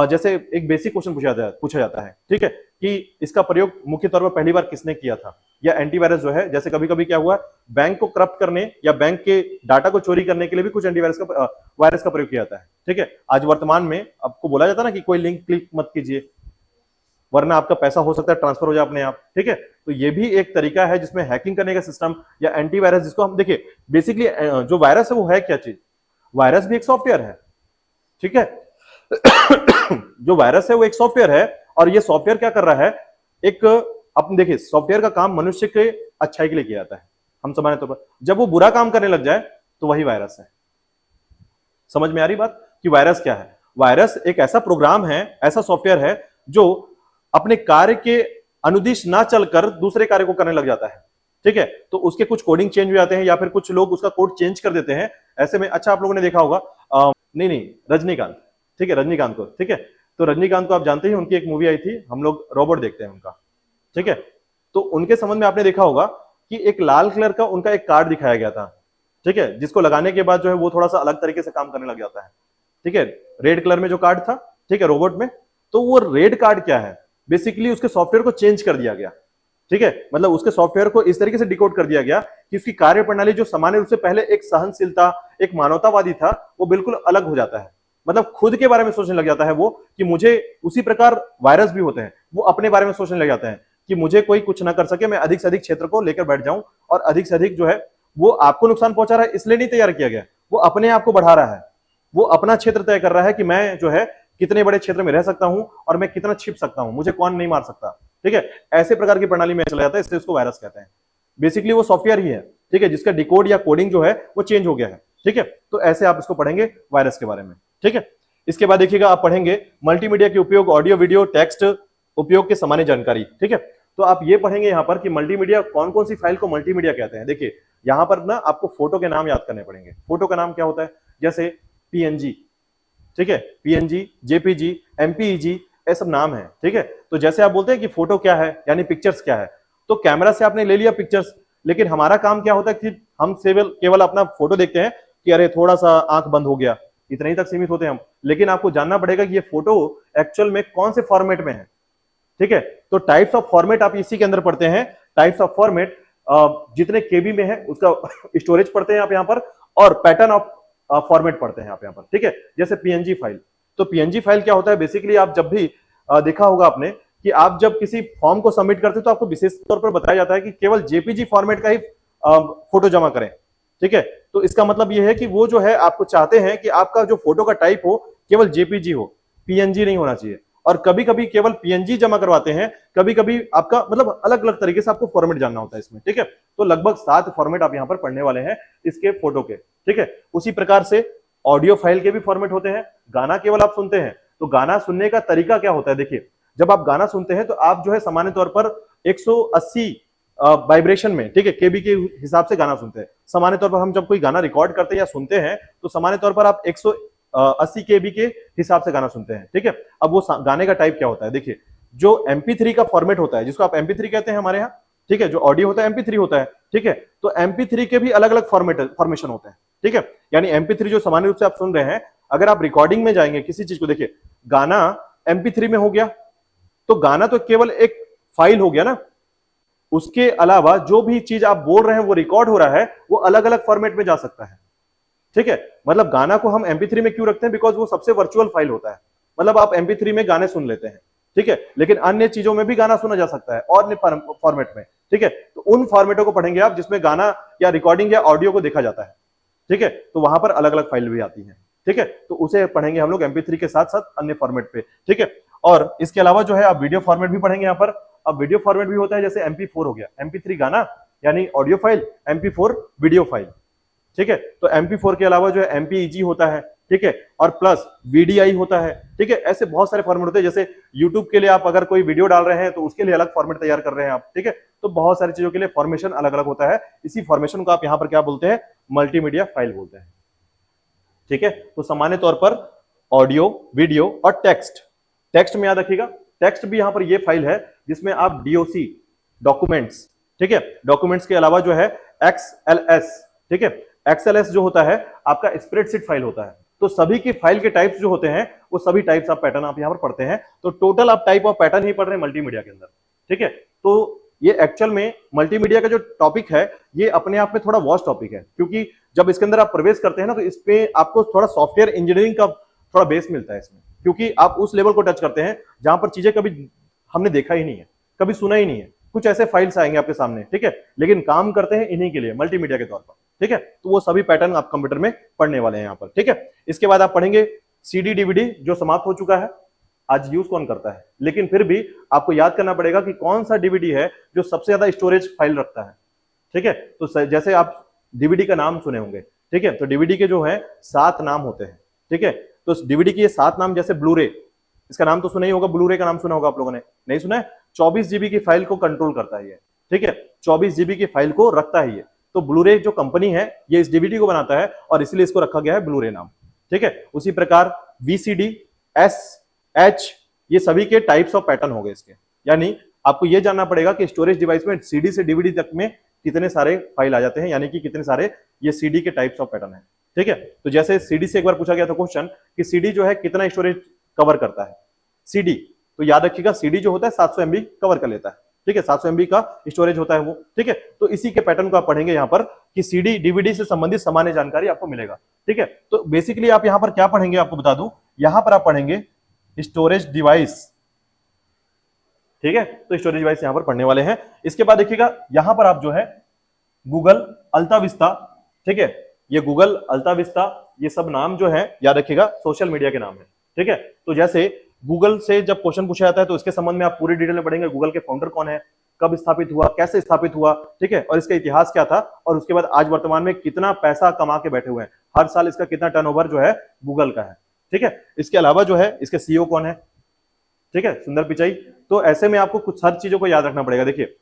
जैसे एक बेसिक क्वेश्चन पूछा जाता है, ठीक है, कि इसका प्रयोग मुख्य तौर पर पहली बार किसने किया था। या एंटीवायरस जो है, जैसे कभी कभी क्या हुआ, बैंक को करप्ट करने या बैंक के डाटा को चोरी करने के लिए भी कुछ एंटीवायरस का वायरस का प्रयोग किया जाता है, ठीक है। आज वर्तमान में आपको बोला जाता है ना कि कोई लिंक क्लिक मत कीजिए वरना आपका पैसा हो सकता है ट्रांसफर हो जाए अपने आप, ठीक है। तो ये भी एक तरीका है जिसमें हैकिंग करने का सिस्टम या एंटीवायरस, जिसको हम देखिए बेसिकली जो वायरस है वो है क्या चीज, वायरस भी एक सॉफ्टवेयर है, ठीक है। जो वायरस है वो एक सॉफ्टवेयर है और ये सॉफ्टवेयर क्या कर रहा है, एक अपने देखिए सॉफ्टवेयर का काम मनुष्य के अच्छाई के लिए किया जाता है, हम सामान्य तौर पर। जब वो बुरा काम करने लग जाए तो वही वायरस है। समझ में आ रही बात कि वायरस क्या है। वायरस एक ऐसा प्रोग्राम है, ऐसा सॉफ्टवेयर है जो अपने कार्य के अनुदिश ना चलकर दूसरे कार्य को करने लग जाता है, ठीक है। तो उसके कुछ कोडिंग चेंज हो जाते हैं या फिर कुछ लोग उसका कोड चेंज कर देते हैं। ऐसे में अच्छा आप लोगों ने देखा होगा नहीं रजनीकांत, ठीक है, रजनीकांत को, ठीक है। तो रजनीकांत को आप जानते हैं, उनकी एक मूवी आई थी, हम लोग रोबोट देखते हैं उनका, ठीक है। तो उनके संबंध में आपने देखा होगा कि एक लाल कलर का उनका एक कार्ड दिखाया गया था, ठीक है, जिसको लगाने के बाद जो है वो थोड़ा सा अलग तरीके से काम करने लग जाता है, ठीक है। रेड कलर में जो कार्ड था, ठीक है, रोबोट में, तो वो रेड कार्ड क्या है, बेसिकली उसके सॉफ्टवेयर को चेंज कर दिया गया, ठीक है। मतलब उसके सॉफ्टवेयर को इस तरीके से डिकोड कर दिया गया कि उसकी कार्य प्रणाली जो सामान्य रूप से पहले एक सहनशीलता, एक मानवतावादी था, वो बिल्कुल अलग हो जाता है। मतलब खुद के बारे में सोचने लग जाता है वो कि मुझे, उसी प्रकार वायरस भी होते हैं, वो अपने बारे में सोचने लग जाते हैं कि मुझे कोई कुछ ना कर सके, मैं अधिक से अधिक क्षेत्र को लेकर बैठ जाऊं और अधिक से अधिक जो है वो आपको नुकसान पहुंचा रहा है इसलिए नहीं तैयार किया गया, वो अपने आप को बढ़ा रहा है, वो अपना क्षेत्र तय कर रहा है कि मैं जो है कितने बड़े क्षेत्र में रह सकता हूं और मैं कितना छिप सकता हूं, मुझे कौन नहीं मार सकता, ठीक है। ऐसे प्रकार की प्रणाली में चला जाता है, इसलिए उसको वायरस कहते हैं। बेसिकली वो सॉफ्टवेयर ही है, ठीक है, जिसका डिकोड या कोडिंग जो है वो चेंज हो गया है, ठीक है। तो ऐसे आप इसको पढ़ेंगे वायरस के बारे में, ठीक है। इसके बाद देखिएगा आप पढ़ेंगे मल्टीमीडिया के उपयोग, ऑडियो वीडियो टेक्स्ट उपयोग की सामान्य जानकारी, ठीक है। तो आप ये पढ़ेंगे यहाँ पर कि मल्टीमीडिया, कौन कौन सी फाइल को मल्टीमीडिया कहते हैं। देखिए यहाँ पर ना आपको फोटो के नाम याद करने पड़ेंगे। फोटो का नाम क्या होता है, जैसे पीएनजी, ठीक है, पीएनजी, जेपीजी, एमपीईजी, ये सब नाम है, ठीक है। तो जैसे आप बोलते हैं कि फोटो क्या है, यानी पिक्चर्स क्या है, तो कैमरा से आपने ले लिया पिक्चर्स, लेकिन हमारा काम क्या होता है कि हम केवल अपना फोटो देखते हैं कि अरे थोड़ा सा आंख बंद हो गया, इतने ही तक सीमित होते हैं हम। लेकिन आपको जानना पड़ेगा कि ये फोटो एक्चुअल में कौन से फॉर्मेट में है, ठीक है। तो टाइप्स ऑफ फॉर्मेट आप इसी के अंदर पढ़ते हैं। टाइप्स ऑफ फॉर्मेट जितने केबी में है उसका स्टोरेज पढ़ते हैं आप यहाँ पर, और पैटर्न ऑफ फॉर्मेट पढ़ते हैं आप यहाँ पर, ठीक है। जैसे पीएनजी फाइल, तो पीएनजी फाइल क्या होता है, बेसिकली आप जब भी देखा होगा आपने कि आप जब किसी फॉर्म को सबमिट करते हो तो आपको विशेष तौर पर बताया जाता है कि केवल जेपीजी फॉर्मेट का ही फोटो जमा करें, ठीक है। तो इसका मतलब यह है कि वो जो है आपको चाहते हैं कि आपका जो फोटो का टाइप हो केवल जेपीजी हो, पीएनजी नहीं होना चाहिए। और कभी कभी केवल पीएनजी जमा करवाते हैं, कभी कभी आपका मतलब अलग अलग तरीके से आपको फॉर्मेट जानना होता है इसमें, ठीक है। तो लगभग 7 फॉर्मेट आप यहाँ पर पढ़ने वाले हैं इसके फोटो के, ठीक है। उसी प्रकार से ऑडियो फाइल के भी फॉर्मेट होते हैं। गाना केवल आप सुनते हैं तो गाना सुनने का तरीका क्या होता है, देखिए जब आप गाना सुनते हैं तो आप जो है सामान्य तौर पर 180 वाइब्रेशन में, ठीक है, केबी के हिसाब से गाना सुनते हैं। सामान्य तौर पर हम जब कोई गाना रिकॉर्ड करते हैं या सुनते हैं तो सामान्य तौर पर आप 180 केबी के हिसाब से गाना सुनते हैं, ठीक है। अब वो गाने का टाइप क्या होता है, देखिए जो MP3 का फॉर्मेट होता है, जिसको आप MP3 कहते हैं हमारे यहाँ, ठीक है, जो ऑडियो होता है MP3 होता है, ठीक है। तो MP3 के भी अलग अलग फॉर्मेशन होते हैं, ठीक है। यानी MP3 जो सामान्य रूप से आप सुन रहे हैं, अगर आप रिकॉर्डिंग में जाएंगे किसी चीज को, देखिए गाना MP3 में हो गया तो गाना तो केवल एक फाइल हो गया ना, उसके अलावा जो भी चीज आप बोल रहे हैं वो रिकॉर्ड हो रहा है, वो अलग अलग फॉर्मेट में जा सकता है, ठीक है। मतलब गाना को हम MP3 में क्यों रखते हैं, बिकॉज वो सबसे वर्चुअल फाइल होता है। मतलब आप MP3 में गाने सुन लेते हैं, ठीक है, लेकिन अन्य चीजों में भी गाना सुना जा सकता है और फॉर्मेट में, ठीक है। तो उन फॉर्मेटों को पढ़ेंगे आप जिसमें गाना या रिकॉर्डिंग या ऑडियो को देखा जाता है, ठीक है। तो वहां पर अलग अलग फाइल भी आती है, ठीक है। तो उसे पढ़ेंगे हम लोग MP3 के साथ साथ अन्य फॉर्मेट पे, ठीक है। और इसके अलावा जो है आप वीडियो फॉर्मेट भी पढ़ेंगे यहाँ पर। अब वीडियो फॉर्मेट भी होता है, जैसे MP4 हो गया, MP3 गाना यानी audio file, MP4 video file, ठीक है। तो MP4 के अलावा जो है MPEG होता है, ठीक है, और प्लस VDI होता है, ठीक है। ऐसे बहुत सारे फॉर्मेट होते हैं, जैसे यूट्यूब के लिए आप अगर कोई वीडियो डाल रहे हैं तो उसके लिए अलग फॉर्मेट तैयार कर रहे हैं आप, ठीक है। तो बहुत सारी चीजों के लिए फॉर्मेशन अलग अलग होता है, इसी फॉर्मेशन को आप यहाँ पर क्या बोलते हैं, मल्टीमीडिया फाइल बोलते हैं, ठीक है। तो सामान्य तौर पर ऑडियो, वीडियो और टेक्स्ट, टेक्स्ट में याद रखिएगा, टेक्स्ट भी यहां पर ये फाइल है जिसमें आप DOC डॉक्यूमेंट्स, ठीक है, डॉक्यूमेंट्स के अलावा जो है XLS, ठीक है, XLS जो होता है आपका स्प्रेडशीट फाइल होता है। तो सभी की फाइल के टाइप्स जो होते हैं वो सभी टाइप्स ऑफ पैटर्न आप यहां पर पढ़ते हैं। तो टोटल आप टाइप ऑफ पैटर्न ही पढ़ रहे हैं मल्टीमीडिया के अंदर, ठीक है। तो ये एक्चुअल में मल्टीमीडिया का जो टॉपिक है ये अपने आप में थोड़ा वॉस्ट टॉपिक है, क्योंकि जब इसके अंदर आप प्रवेश करते हैं ना तो इस पे आपको थोड़ा सॉफ्टवेयर इंजीनियरिंग का थोड़ा बेस मिलता है इसमें, क्योंकि आप उस लेवल को टच करते हैं जहां पर चीजें कभी हमने देखा ही नहीं है, कभी सुना ही नहीं है। कुछ ऐसे फाइल्स आएंगे आपके सामने, ठीक है, लेकिन काम करते हैं इन्हीं के लिए मल्टीमीडिया के तौर पर, ठीक है। तो वो सभी पैटर्न आप कंप्यूटर में पढ़ने वाले हैं यहाँ पर, ठीक है। इसके बाद आप पढ़ेंगे CD DVD जो समाप्त हो चुका है, आज यूज कौन करता है, लेकिन फिर भी आपको याद करना पड़ेगा कि कौन सा DVD है जो सबसे ज्यादा स्टोरेज फाइल रखता है, ठीक है। तो जैसे आप DVD का नाम सुने होंगे, ठीक है, तो DVD के जो है 7 नाम होते हैं, ठीक है। तो DVD के ये 7 नाम, जैसे ब्लूरे, इसका नाम तो सुना ही होगा, ब्लूरे का नाम सुना होगा आप लोगों ने, नहीं सुना है? 24 GB की फाइल को कंट्रोल करता है ये, ठीक है, 24 GB की फाइल को रखता है ये। तो ब्लूरे जो कंपनी है ये इस DVD को बनाता है और इसीलिए इसको रखा गया है ब्लूरे नाम, ठीक है। उसी प्रकार VCD, SH, ये सभी के टाइप्स ऑफ पैटर्न हो गए इसके, यानी आपको ये जानना पड़ेगा कि स्टोरेज डिवाइस में CD से DVD तक में कितने सारे फाइल आ जाते हैं, यानी कि कितने सारे ये CD के टाइप्स ऑफ पैटर्न है, ठीक है। तो जैसे CD से एक बार पूछा गया था क्वेश्चन कि CD जो है कितना स्टोरेज कवर करता है, CD, तो याद रखिएगा CD जो होता है 700 MB कवर कर लेता है, ठीक है, 700 MB का स्टोरेज होता है वो, ठीक है। तो इसी के पैटर्न को आप पढ़ेंगे यहाँ पर कि CD DVD से संबंधित सामान्य जानकारी आपको मिलेगा, ठीक है। तो बेसिकली आप यहाँ पर क्या पढ़ेंगे आपको बता दूं, यहाँ पर आप पढ़ेंगे स्टोरेज डिवाइस, ठीक है। तो स्टोरेज डिवाइस यहां पर पढ़ने वाले हैं। इसके बाद देखिएगा यहां पर आप जो है गूगल अल्ताविस्ता, ठीक है, ये गूगल अल्ताविस्ता, ये सब नाम जो है याद रखिएगा सोशल मीडिया के नाम है, ठीक है। तो जैसे गूगल से जब क्वेश्चन पूछा जाता है तो इसके संबंध में आप पूरी डिटेल में पढ़ेंगे, गूगल के फाउंडर कौन है, कब स्थापित हुआ, कैसे स्थापित हुआ, ठीक है, और इसका इतिहास क्या था, और उसके बाद आज वर्तमान में कितना पैसा कमा के बैठे हुए हैं, हर साल इसका कितना टर्नओवर जो है गूगल का है, ठीक है। इसके अलावा जो है इसके CEO कौन है, ठीक है, सुंदर पिचाई। तो ऐसे में आपको कुछ हर चीजों को याद रखना पड़ेगा। देखिए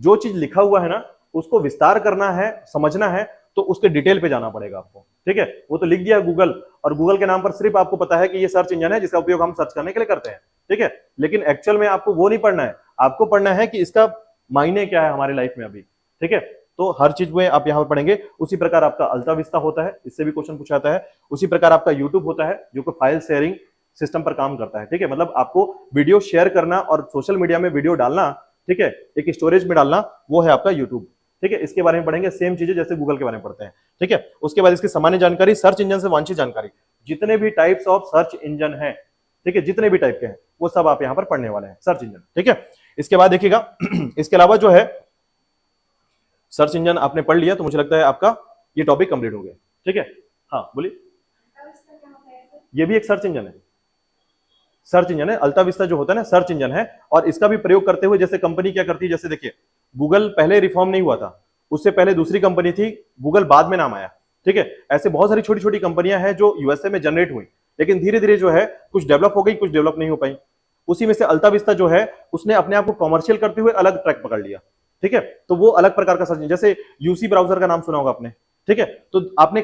जो चीज लिखा हुआ है ना उसको विस्तार करना है, समझना है, तो उसके डिटेल पे जाना पड़ेगा आपको, ठीक है। वो तो लिख दिया गूगल, और गूगल के नाम पर सिर्फ आपको पता है कि ये सर्च इंजन है जिसका उपयोग हम सर्च करने के लिए करते हैं, ठीक है, लेकिन एक्चुअल में आपको वो नहीं पढ़ना है, आपको पढ़ना है कि इसका मायने क्या है हमारी लाइफ में अभी, ठीक है। तो हर चीज में आप यहाँ पर पढ़ेंगे। उसी प्रकार आपका अल्ताविस्ता होता है, इससे भी क्वेश्चन पूछा जाता है। उसी प्रकार आपका यूट्यूब होता है जो कि फाइल शेयरिंग सिस्टम पर काम करता है, ठीक है, मतलब आपको वीडियो शेयर करना और सोशल मीडिया में वीडियो डालना, ठीक है, एक स्टोरेज में डालना, वो है आपका यूट्यूब, ठीक है। इसके बारे में पढ़ेंगे, सेम चीजें जैसे गूगल के बारे में पढ़ते हैं, ठीक है। उसके बाद इसकी सामान्य जानकारी, सर्च इंजन से वांछित जानकारी, जितने भी टाइप्स ऑफ सर्च इंजन है, ठीक है, जितने भी टाइप के हैं वो सब आप यहाँ पर पढ़ने वाले हैं, सर्च इंजन, ठीक है। इसके बाद देखिएगा इसके अलावा जो है सर्च इंजन आपने पढ़ लिया तो मुझे लगता है आपका ये टॉपिक कंप्लीट हो गया, ठीक है। हाँ बोलिए। ये भी एक सर्च इंजन है, सर्च इंजन है, अल्ताविस्ता जो होता है ना सर्च इंजन है, और इसका भी प्रयोग करते हुए जैसे कंपनी क्या करती है, जैसे देखिए गूगल पहले रिफॉर्म नहीं हुआ था, उससे पहले दूसरी कंपनी थी, गूगल बाद में नाम आया, ठीक है। ऐसे बहुत सारी छोटी छोटी कंपनियां हैं जो यूएसए में जनरेट हुई, लेकिन धीरे धीरे जो है कुछ डेवलप हो गई, कुछ डेवलप नहीं हो पाई। उसी में से अल्ताविस्ता जो है उसने अपने आप को कॉमर्शियल करते हुए अलग ट्रैक पकड़ लिया, ठीक है। तो वो अलग प्रकार का सर्च इंजन, जैसे यूसी ब्राउजर का नाम सुना होगा आपने, ठीक है। तो आपने